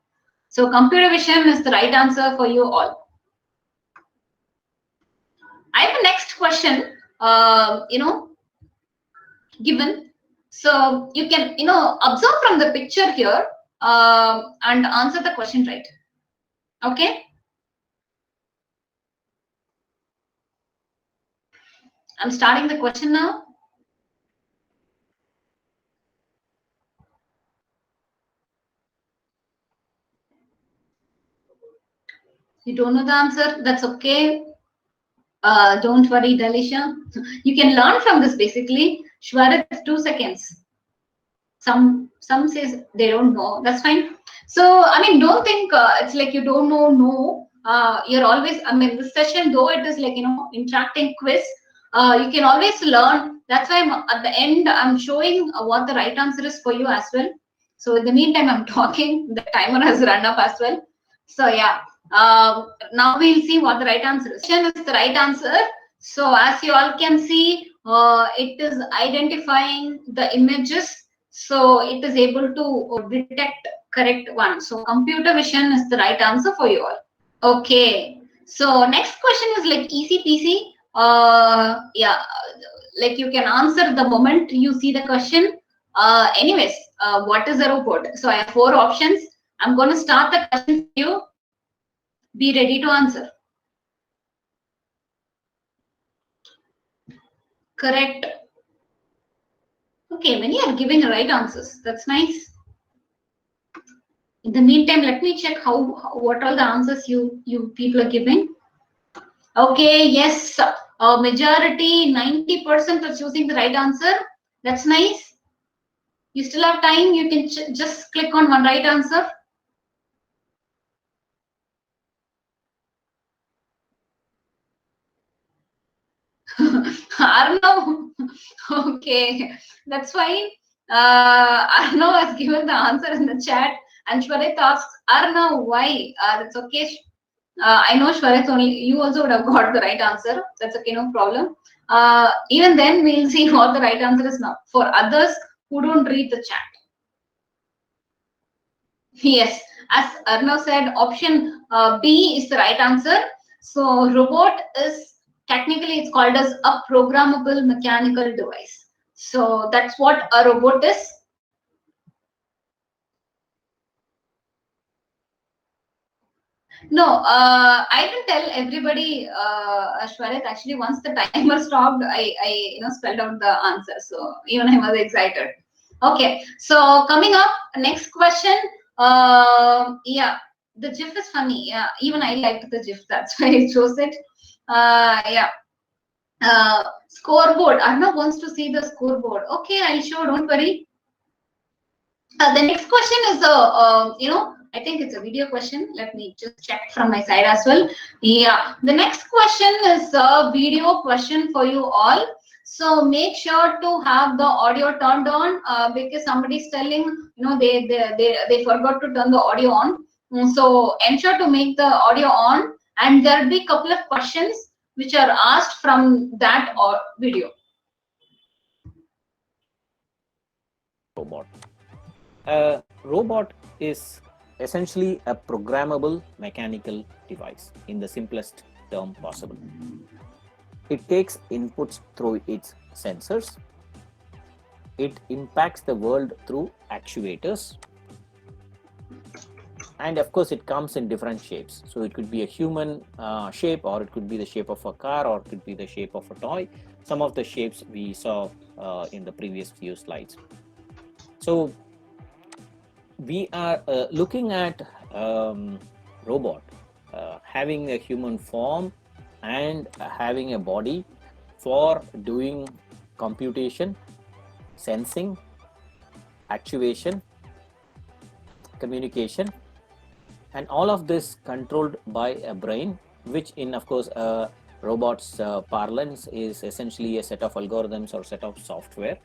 So computer vision is the right answer for you all. I have a next question, given. So you can, observe from the picture here and answer the question right. Okay. I'm starting the question now. You don't know the answer, that's okay. Don't worry, Dalisha. You can learn from this basically. Shwarat, 2 seconds. Some says they don't know. That's fine. So I mean, don't think it's like you don't know. No, you're always. I mean, this session, though it is like interacting quiz, you can always learn. That's why at the end I'm showing what the right answer is for you as well. So in the meantime, I'm talking. The timer has run up as well. So yeah. Now we'll see what the right answer is. Is the right answer. So as you all can see, it is identifying the images. So it is able to detect correct one. So computer vision is the right answer for you all. Okay. So next question is like easy peasy. Yeah, like you can answer the moment you see the question. Anyways, what is a robot? So I have 4 options. I'm going to start the question for you. Be ready to answer. Correct. Okay, many are giving right answers. That's nice. In the meantime, let me check what all the answers you people are giving. Okay, yes, majority 90% are choosing the right answer. That's nice. You still have time. You can just click on one right answer. Arnav, okay, that's fine. Arnav has given the answer in the chat, and Shwarit asks, Arnav, why? That's okay. I know Shwarit, only you also would have got the right answer. That's okay, no problem. Even then, we'll see what the right answer is now. For others who don't read the chat. Yes, as Arnav said, option B is the right answer. So robot is technically it's called as a programmable mechanical device. So that's what a robot is. No, I didn't tell everybody, Shwarit. Actually, once the timer stopped, I spelled out the answer. So even I was excited. Okay, so coming up, next question. Yeah, the GIF is funny. Yeah, even I liked the GIF. That's why I chose it. Yeah. Scoreboard. Arnav wants to see the scoreboard. Okay, I'll show. Don't worry. The next question is I think it's a video question. Let me just check from my side as well. Yeah, the next question is a video question for you all. So make sure to have the audio turned on because somebody's telling they forgot to turn the audio on. So ensure to make the audio on, and there'll be a couple of questions which are asked from that video. robot. A robot is essentially a programmable mechanical device in the simplest term possible. It takes inputs through its sensors. It impacts the world through actuators. And of course, it comes in different shapes. So it could be a human shape, or it could be the shape of a car, or it could be the shape of a toy. Some of the shapes we saw in the previous few slides. So we are looking at robot having a human form and having a body for doing computation, sensing, actuation, communication, and all of this controlled by a brain, which in, of course, a robot's parlance is essentially a set of algorithms or set of software.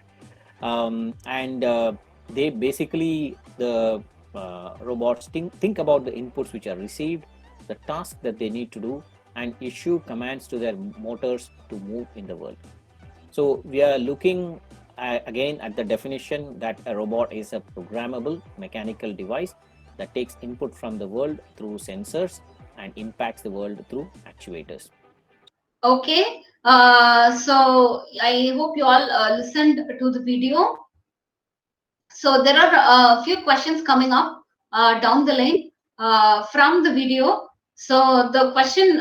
They basically, the robots think about the inputs which are received, the task that they need to do, and issue commands to their motors to move in the world. So we are looking again at the definition that a robot is a programmable mechanical device that takes input from the world through sensors and impacts the world through actuators. Okay, so I hope you all listened to the video. So there are a few questions coming up down the line from the video. So the question,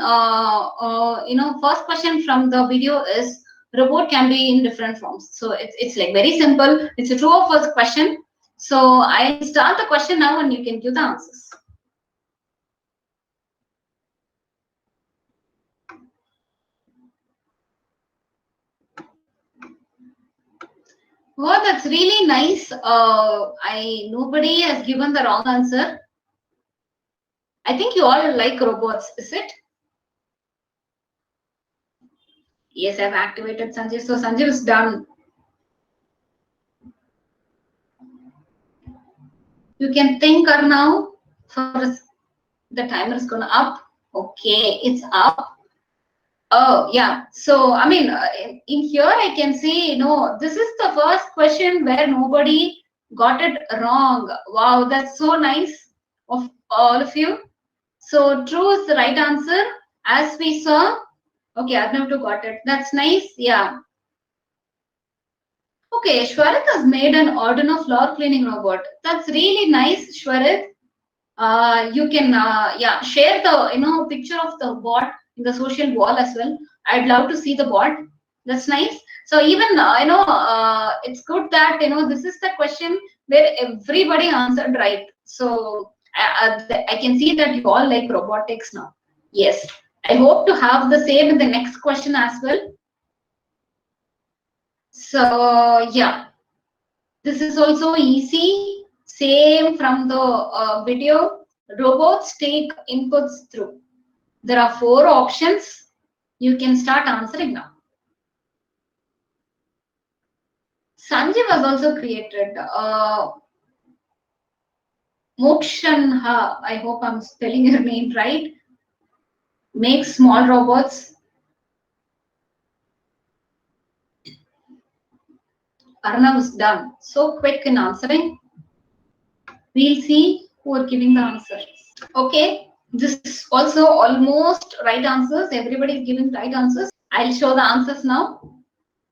first question from the video is, robot can be in different forms. So it's like very simple. It's a true or false question. So I'll start the question now and you can give the answers. Oh, that's really nice. Nobody has given the wrong answer. I think you all like robots, is it? Yes, I've activated Sanjeev. So Sanjeev is done. You can think now. For the timer is gonna up. Okay, it's up. Oh yeah. So I mean, in here I can see, this is the first question where nobody got it wrong. Wow, that's so nice of all of you. So true is the right answer, as we saw. Okay, Arnav too got it. That's nice. Yeah. Okay, Shwarit has made an Arduino floor cleaning robot. That's really nice, Shwarit. You can share the picture of the bot in the social wall as well. I'd love to see the bot. That's nice. So even it's good that this is the question where everybody answered right. So I can see that you all like robotics now. Yes, I hope to have the same in the next question as well. So yeah, this is also easy. Same from the video. Robots take inputs through. There are 4 options. You can start answering now. Sanjeev has also created Mokshanha. I hope I'm spelling your name right. Make small robots. Arnav is done. So quick in answering. We'll see who are giving the answer. Okay, this is also almost right answers. Everybody is giving right answers. I'll show the answers now.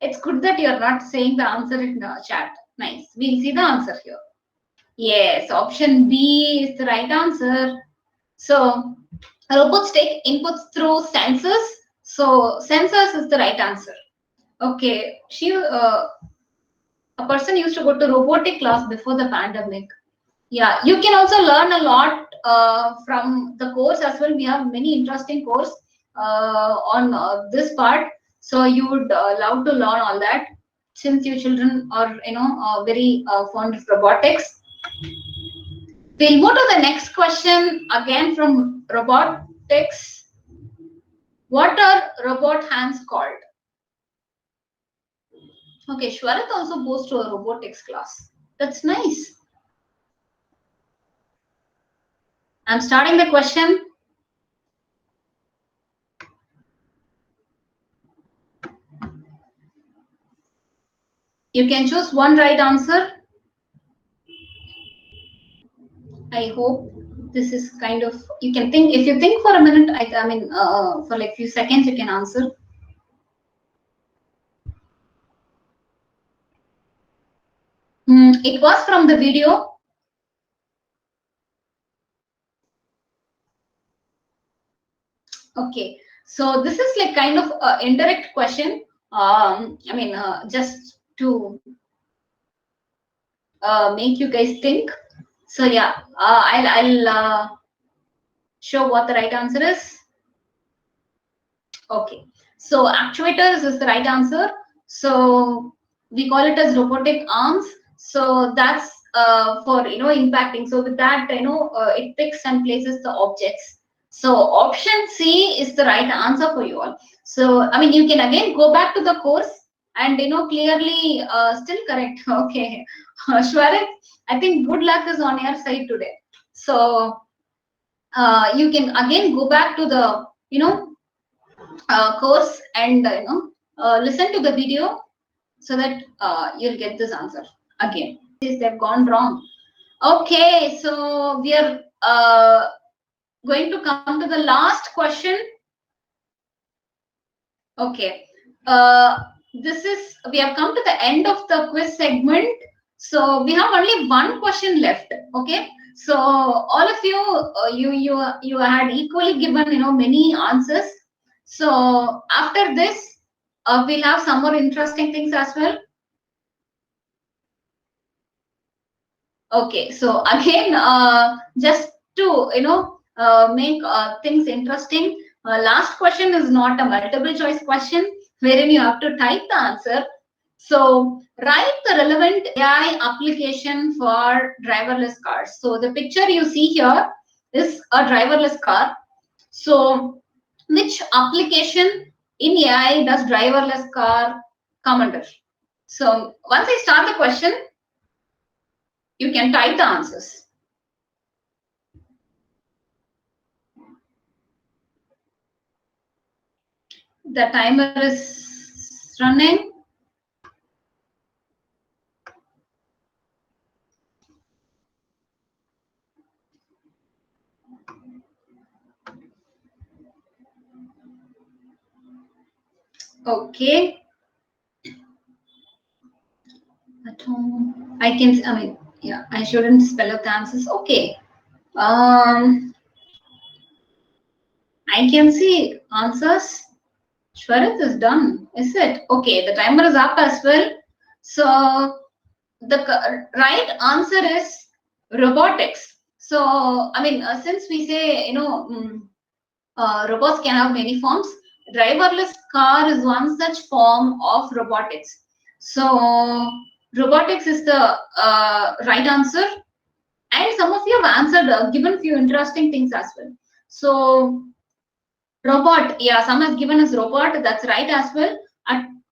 It's good that you're not saying the answer in the chat. Nice. We'll see the answer here. Yes, option B is the right answer. So robots take inputs through sensors. So sensors is the right answer. Okay, a person used to go to robotic class before the pandemic. Yeah, you can also learn a lot from the course as well. We have many interesting course on this part. So you would love to learn all that since your children are very fond of robotics. We'll move to the next question again from robotics. What are robot hands called? Okay, Shwarat also goes to a robotics class. That's nice. I'm starting the question. You can choose one right answer. I hope this is kind of, you can think, if you think for a minute, I mean, for like few seconds, you can answer. It was from the video. Okay, so this is like kind of an indirect question. I mean, just to make you guys think. So yeah, I'll show what the right answer is. Okay, so actuators is the right answer. So we call it as robotic arms. So that's for impacting. So with that, it picks and places the objects. So option C is the right answer for you all. So I mean, you can again go back to the course and clearly still correct. Okay, Shwarit, I think good luck is on your side today. So you can again go back to the course and listen to the video so that you'll get this answer again. They've gone wrong. Okay, so we are going to come to the last question. Okay, this is, we have come to the end of the quiz segment. So we have only one question left. Okay, so all of you, you had equally given many answers. So after this, we'll have some more interesting things as well. Okay, so again, just to make things interesting, last question is not a multiple choice question wherein you have to type the answer. So write the relevant AI application for driverless cars. So the picture you see here is a driverless car. So which application in AI does driverless car come under? So once I start the question, you can type the answers. The timer is running. Okay. I can, I mean, yeah, I shouldn't spell out the answers. Okay. I can see answers. Shwarit is done, is it? Okay, the timer is up as well. So the right answer is robotics. So, I mean, since we say, robots can have many forms, driverless car is one such form of robotics. So, robotics is the right answer. And some of you have answered, given few interesting things as well. So, robot, yeah, some has given us robot, that's right as well.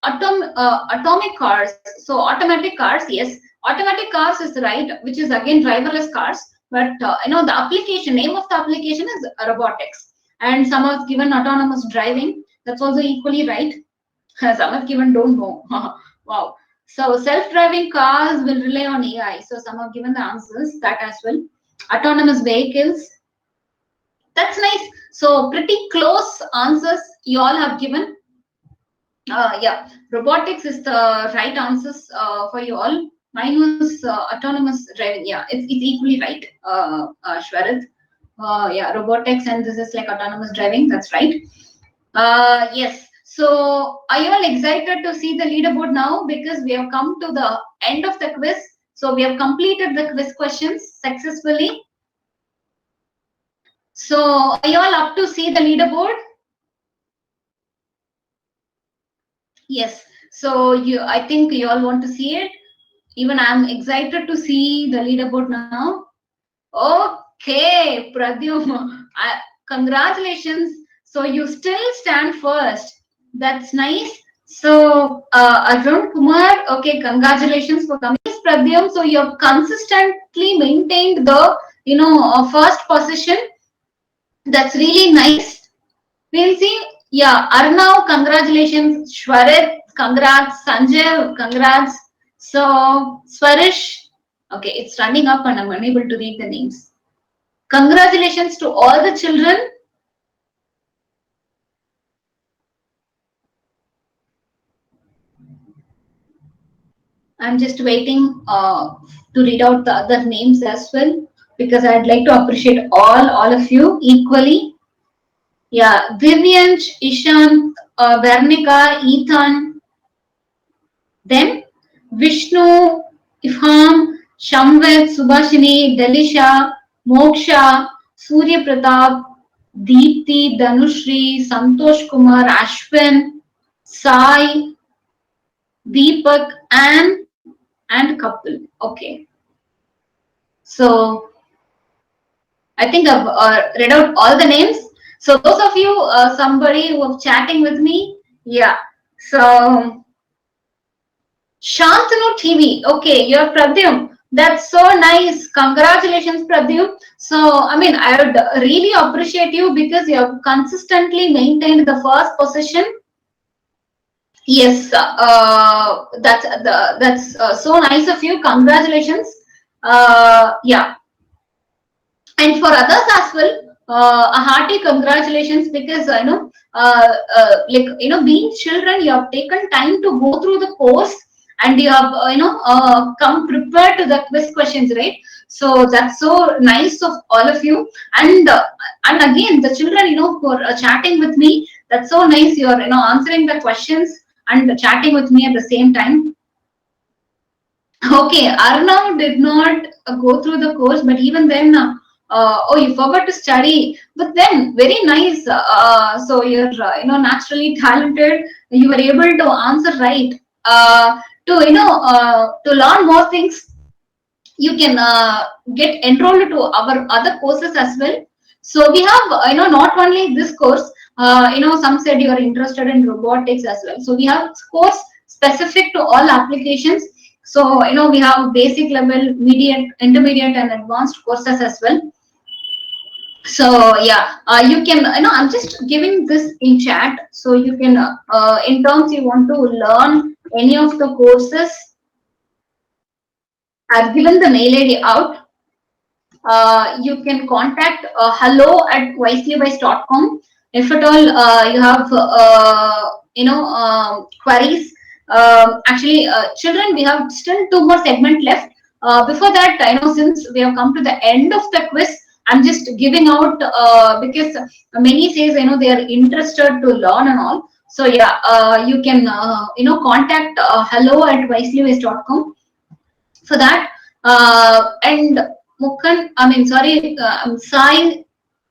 Atomic cars, so automatic cars, yes, automatic cars is right, which is again driverless cars. But the application name of the application is robotics. And some have given autonomous driving, that's also equally right. Some have given don't know. Wow. So self-driving cars will rely on AI. So some have given the answers that as well. Autonomous vehicles, that's nice. So pretty close answers you all have given. Yeah, robotics is the right answers for you all. Mine was autonomous driving. Yeah, it's equally right, Shwarit. Yeah, robotics and this is like autonomous driving. That's right. Yes. So are you all excited to see the leaderboard now? Because we have come to the end of the quiz. So we have completed the quiz questions successfully. So are you all up to see the leaderboard? Yes. So I think you all want to see it. Even I'm excited to see the leaderboard now. Okay, Pradyum, congratulations. So you still stand first. That's nice. So Arun Kumar, okay, congratulations for coming. Yes, Pradyum, so you have consistently maintained the first position. That's really nice. We'll see. Yeah, Arnav, congratulations. Shwarit, congrats. Sanjay, congrats. So Swarish, okay, it's running up and I'm unable to read the names. Congratulations to all the children. I'm just waiting to read out the other names as well, because I'd like to appreciate all of you equally. Yeah, Divyansh, Ishant, Vernika, Ethan, then Vishnu, Ifham, Shamvet, Subhashini, Delisha, Moksha, Surya Pratap, Deepti, Dhanushri, Santosh Kumar, Ashwin, Sai, Deepak, and Kapil. Okay. So I think I've read out all the names. So those of you, somebody who are chatting with me, yeah. So Shantanu TV, okay, you're Pradyum. That's so nice. Congratulations, Pradyum. So I mean, I would really appreciate you because you have consistently maintained the first position. Yes, that's so nice of you. Congratulations. Yeah. And for others as well, a hearty congratulations, because like being children, you have taken time to go through the course, and you have come prepared to the quiz questions, right? So that's so nice of all of you. And again, the children who are chatting with me, that's so nice. You are answering the questions and chatting with me at the same time. Okay, Arnav did not go through the course, but even then, oh, you forgot to study. But then, very nice. So you're, naturally talented. You were able to answer right. To learn more things, you can get enrolled to our other courses as well. So we have, not only this course. Some said you are interested in robotics as well. So we have course specific to all applications. So we have basic level, medium, intermediate, and advanced courses as well. So yeah, you can, I'm just giving this in chat, so you can, in terms you want to learn any of the courses, I've given the mail ID out. You can contact hello@wiselywice.com. If at all you have queries. Actually, children, we have still 2 more segments left. Before that, since we have come to the end of the quiz, I'm just giving out because many says they are interested to learn and all. So yeah, you can contact hello@wiselywice.com for that. And Mukhan, I mean, sorry, Sai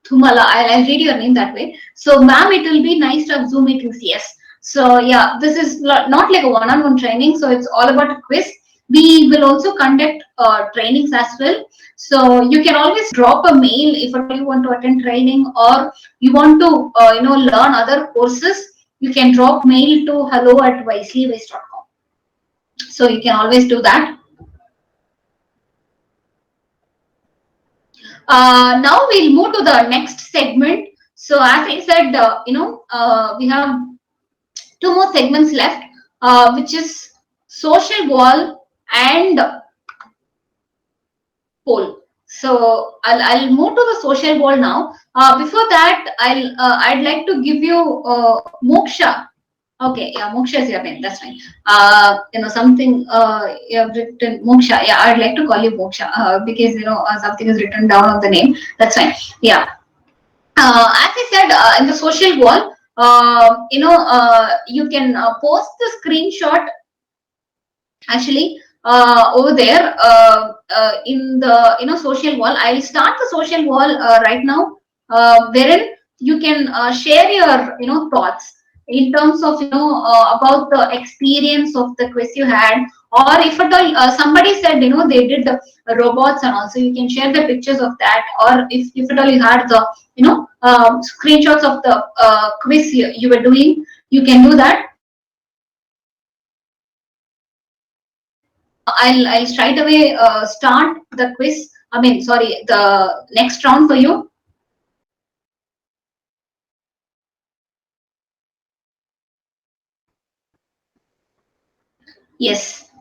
Thumala, I'll read your name that way. So, ma'am, it will be nice to have Zoom meetings. Yes. So, yeah, this is not like a one-on-one training. So, it's all about a quiz. We will also conduct trainings as well. So, you can always drop a mail if you want to attend training, or you want to, learn other courses. You can drop mail to hello@wiselywice.com. So, you can always do that. Now we'll move to the next segment. So as I said, we have 2 more segments left, which is social wall and poll. So I'll move to the social wall now. Before that, I'd like to give you Moksha. Okay, yeah, Moksha is your name. That's fine. Something you have written Moksha. Yeah, I'd like to call you Moksha because something is written down on the name. That's fine. Yeah. As I said, in the social wall, you can post the screenshot actually over there in the social wall. I'll start the social wall right now, wherein you can share your thoughts in terms of about the experience of the quiz you had, or if at all somebody said they did the robots and also, you can share the pictures of that, or if at all you had the screenshots of the quiz you were doing, you can do that. I'll straight away start the quiz. I mean, sorry, the next round for you. Yes.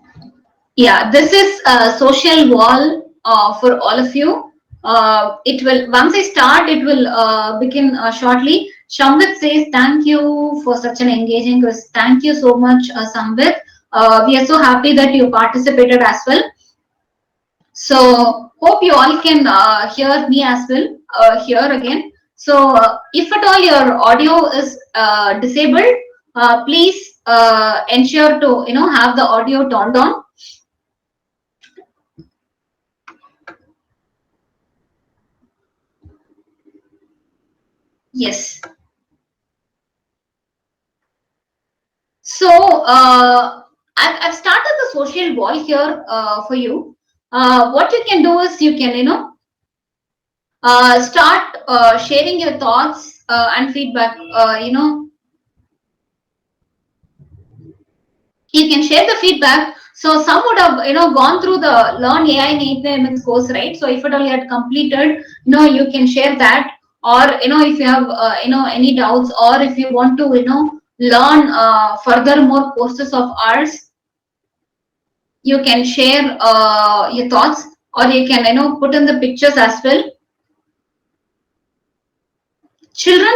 Yeah, this is a social wall for all of you. it will, once I start, it will begin shortly. Shamvit says, thank you for such an engaging quiz. Thank you so much, Sambit. We are so happy that you participated as well. So hope you all can hear me as well here again. So if at all your audio is disabled, please ensure to have the audio turned on. Yes. So I've started the social wall here for you. What you can do is you can start sharing your thoughts and feedback. You can share the feedback. So some would have gone through the Learn AI in 8 minutes course, right? So if at all you had completed, you can share that. Or if you have any doubts, or if you want to learn further more courses of ours, you can share your thoughts, or you can put in the pictures as well. Children,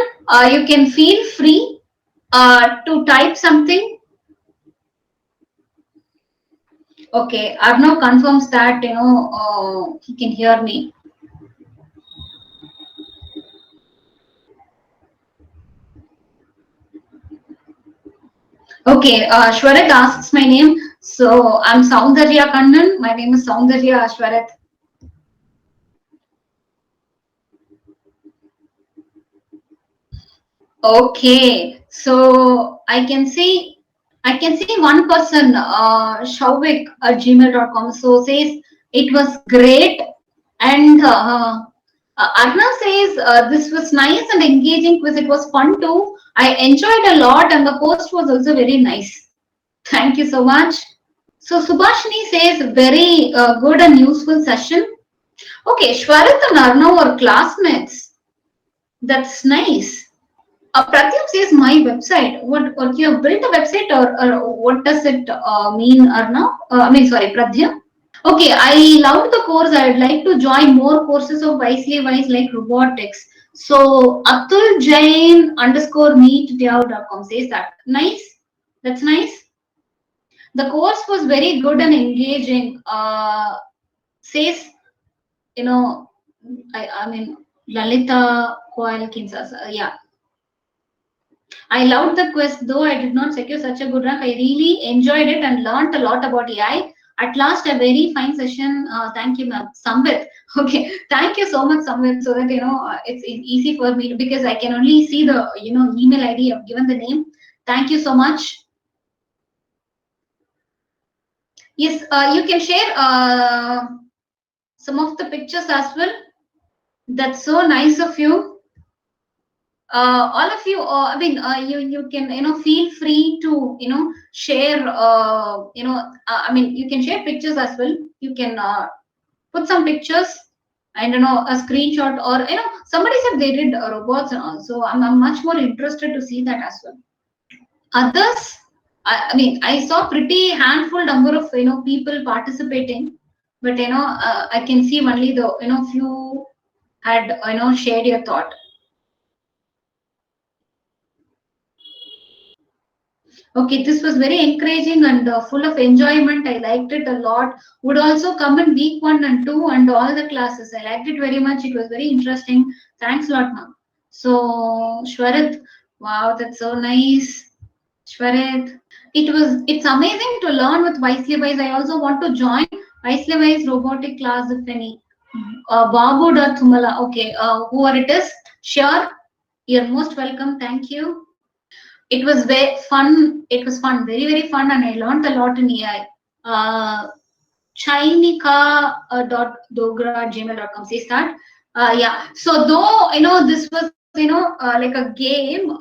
you can feel free to type something. Okay, Arnav confirms that he can hear me. Okay, Shwarat asks my name. So I'm Soundarya Kannan. My name is Soundarya Shwarat. Okay, so I can see one person, Shauvik@gmail.com. So says it was great, and Arna says this was nice and engaging quiz. It was fun too. I enjoyed a lot, and the host was also very nice. Thank you so much. So Subhashini says very good and useful session. Okay, Shwarat and Arna were classmates. That's nice. Pratyam says my website. What you have built a website, or what does it mean, Arna? Sorry, Pratyam. Okay, I loved the course. I'd like to join more courses of Wisely Wise like robotics. So Atul Jain _meet.com says that. Nice. That's nice. The course was very good and engaging. Says, Lalita Coil Kinsas. Yeah. I loved the quest, though I did not secure such a good rank. I really enjoyed it and learned a lot about AI. At last, a very fine session. Thank you, ma'am. Samvit. Okay, thank you so much, Samvit. So that it's easy for me because I can only see the email ID. I've given the name. Thank you so much. Yes, you can share some of the pictures as well. That's so nice of you. All of you, you can feel free to share. You can share pictures as well. You can put some pictures and a screenshot, or somebody said they did robots and all. So I'm much more interested to see that as well. Others, I saw pretty handful number of people participating, but I can see only the few had shared your thought. Okay, this was very encouraging and full of enjoyment. I liked it a lot. Would also come in week 1 and 2 and all the classes. I liked it very much. It was very interesting. Thanks a lot, ma'am. So, Shwarat, wow, that's so nice. Shwarat, it's amazing to learn with Wisely Wise. I also want to join Wisely Wise robotic class if any. Babu.Thumala. Okay, whoever it is, sure. You're most welcome. Thank you. It was very fun. It was fun, very, very fun, and I learned a lot in AI. Chinika.dogra@gmail.com says that. Yeah. So though this was like a game,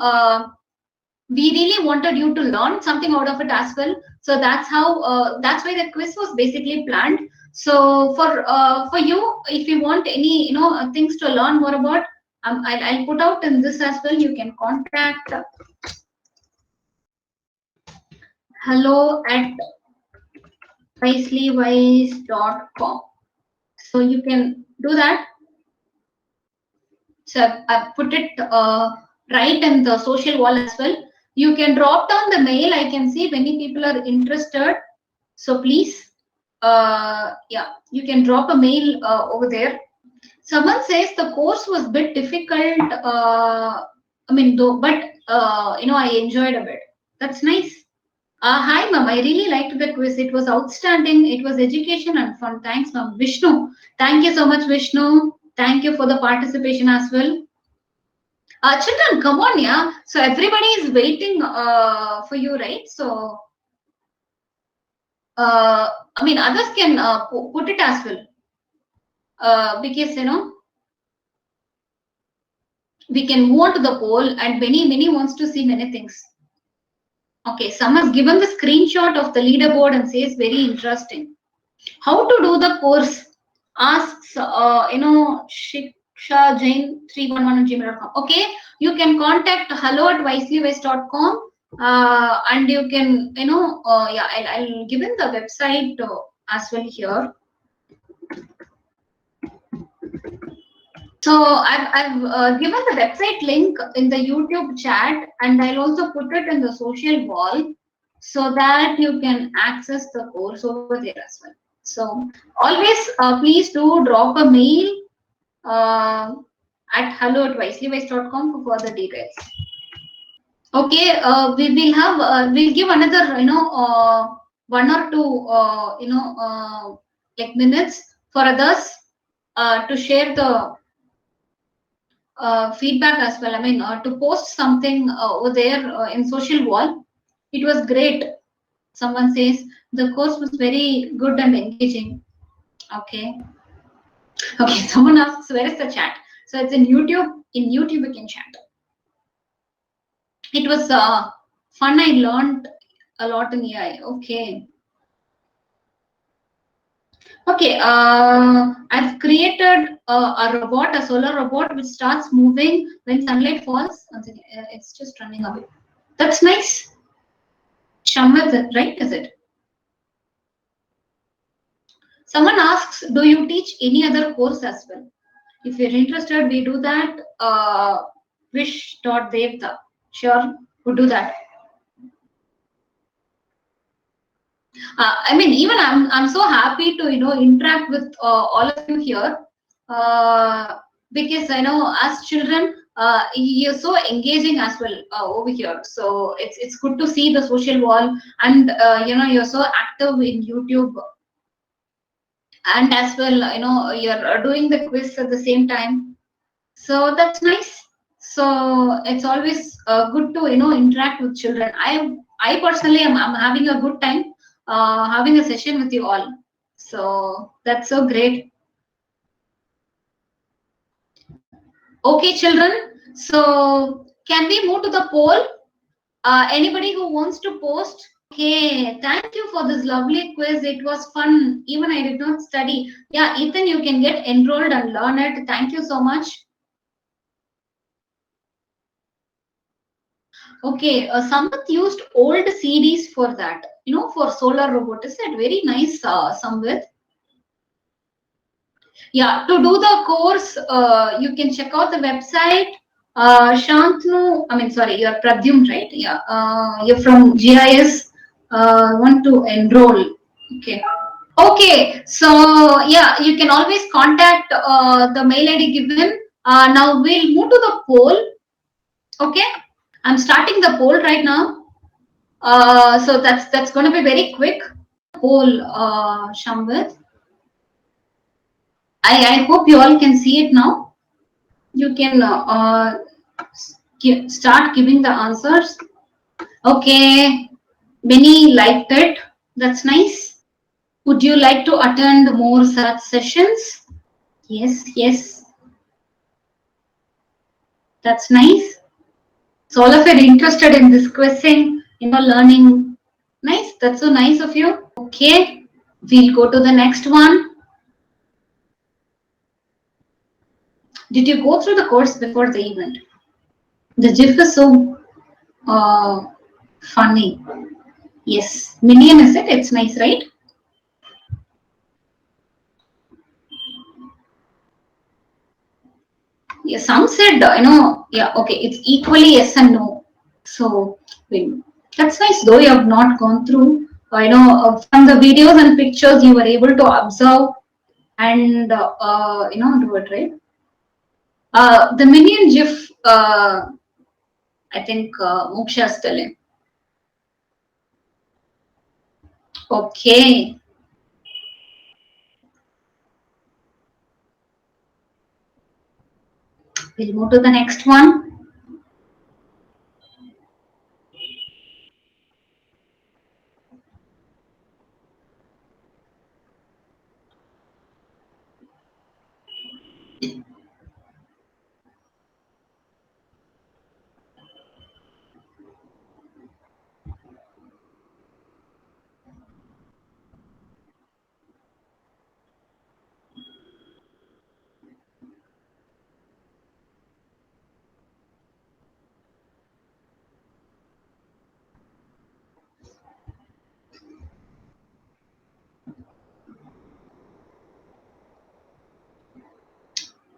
we really wanted you to learn something out of it as well. So that's how that's why the quiz was basically planned. So for you, if you want any things to learn more about, I'll put out in this as well. You can contact hello@wiselywise.com. So you can do that. So I've put it right in the social wall as well. You can drop down the mail. I can see many people are interested. So please, yeah, you can drop a mail over there. Someone says the course was a bit difficult. I mean, though, but I enjoyed a bit. That's nice. Hi, ma'am. I really liked the quiz. It was outstanding. It was education and fun. Thanks, ma'am. Vishnu. Thank you so much, Vishnu. Thank you for the participation as well. Children, come on, yeah. So everybody is waiting for you, right? So, I mean, others can put it as well. Because, we can move on to the poll and many wants to see many things. Okay, someone's given the screenshot of the leaderboard and says very interesting. How to do the course? Asks, Shiksha Jain 311@gmail.com. Okay, you can contact hello@wiselyways.com and you can, yeah, I'll give in the website as well here. So I've given the website link in the YouTube chat, and I'll also put it in the social wall so that you can access the course over there as well. So always please do drop a mail at hello@wiselyways.com for further details. Okay, we will have we'll give another 1 or 2 like minutes for others to share the feedback as well. I mean, to post something over there in social wall. It was great. Someone says the course was very good and engaging. Okay. Okay. Someone asks, where is the chat? So it's in YouTube. In YouTube, you can chat. It was fun. I learned a lot in AI. Okay. Okay, I've created a robot, a solar robot, which starts moving when sunlight falls. It's just running away. That's nice. Shamad, right? Is it? Someone asks, do you teach any other course as well? If you're interested, we do that. Wish.devta. Sure, we do that. I mean, even I'm so happy to interact with all of you here because I know as children you're so engaging as well over here. So it's good to see the social wall, and you're so active in YouTube, and as well you're doing the quiz at the same time. So that's nice. So it's always good to interact with children. I personally am having a good time having a session with you all. So that's so great. Okay, children. So can we move to the poll? Anybody who wants to post? Okay, thank you for this lovely quiz. It was fun. Even I did not study. Yeah, Ethan, you can get enrolled and learn it. Thank you so much. Okay, Sampath used old CDs for that, for solar robot. Is that very nice, Sampath? Yeah, to do the course, you can check out the website. Shantanu, I mean, sorry, you're Pradyum, right? Yeah, you're from GIS. Want to enroll? Okay. Okay, so yeah, you can always contact the mail ID given. Now we'll move to the poll. Okay. I'm starting the poll right now. So that's going to be very quick. Poll, Shambhav. I hope you all can see it now. You can start giving the answers. Okay, many liked it. That's nice. Would you like to attend more such sessions? Yes, yes. That's nice. So all of you are interested in this quizzing, learning. Nice. That's so nice of you. Okay. We'll go to the next one. Did you go through the course before the event? The GIF is so funny. Yes. Million is it? It's nice, right? Yeah, some said, yeah, okay, it's equally yes and no. So, that's nice, though you have not gone through. From the videos and pictures, you were able to observe and, do it, right? The minion GIF, I think Moksha is telling. Okay. We'll move to the next one.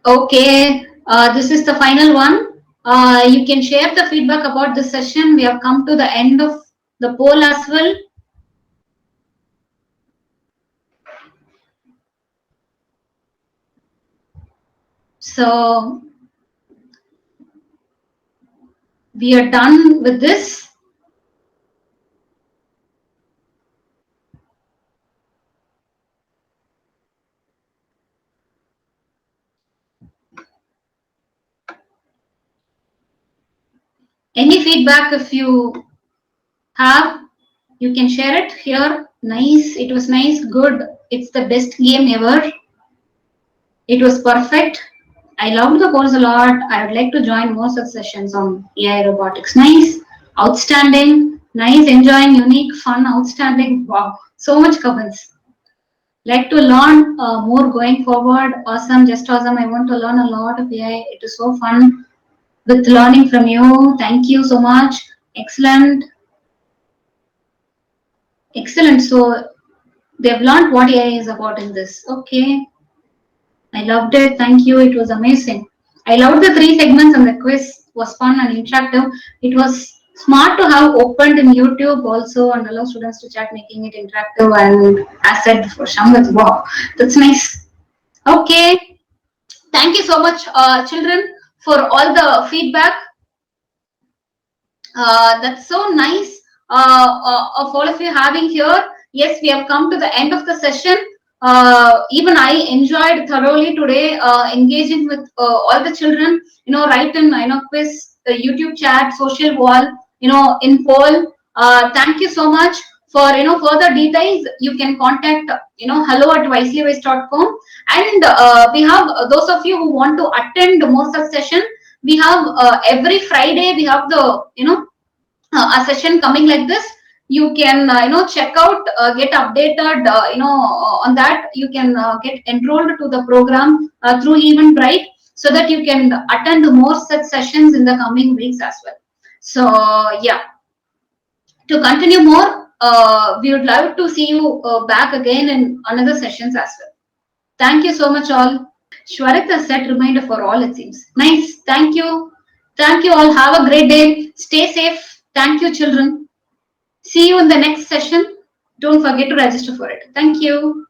Okay, this is the final one. You can share the feedback about this session. We have come to the end of the poll as well. So we are done with this. Any feedback if you have, you can share it here. Nice, it was nice, good. It's the best game ever. It was perfect. I loved the course a lot. I would like to join more such sessions on AI robotics. Nice, outstanding, nice, enjoying, unique, fun, outstanding. Wow, so much comments. Like to learn more going forward. Awesome, just awesome. I want to learn a lot of AI. It is so fun with learning from you. Thank you so much. Excellent. Excellent. So they've learned what AI is about in this. Okay. I loved it. Thank you. It was amazing. I loved the 3 segments and the quiz was fun and interactive. It was smart to have opened in YouTube also and allow students to chat, making it interactive. And as said before, Shamgat, wow, that's nice. Okay. Thank you so much, children, for all the feedback. That's so nice of all of you having here. Yes, we have come to the end of the session. Even I enjoyed thoroughly today engaging with all the children, right in, quiz, YouTube chat, social wall, in poll. Thank you so much. For, further details, you can contact, hello@wiselyWise.com. And we have those of you who want to attend more such session. We have every Friday, we have the, a session coming like this. You can check out, get updated, on that. You can get enrolled to the program through Eventbrite, so that you can attend more such sessions in the coming weeks as well. So yeah, to continue more, we would love to see you back again in another sessions as well. Thank you so much all. Shwarita set reminder for all, it seems. Nice. Thank you. Thank you all. Have a great day. Stay safe. Thank you, children. See you in the next session. Don't forget to register for it. Thank you.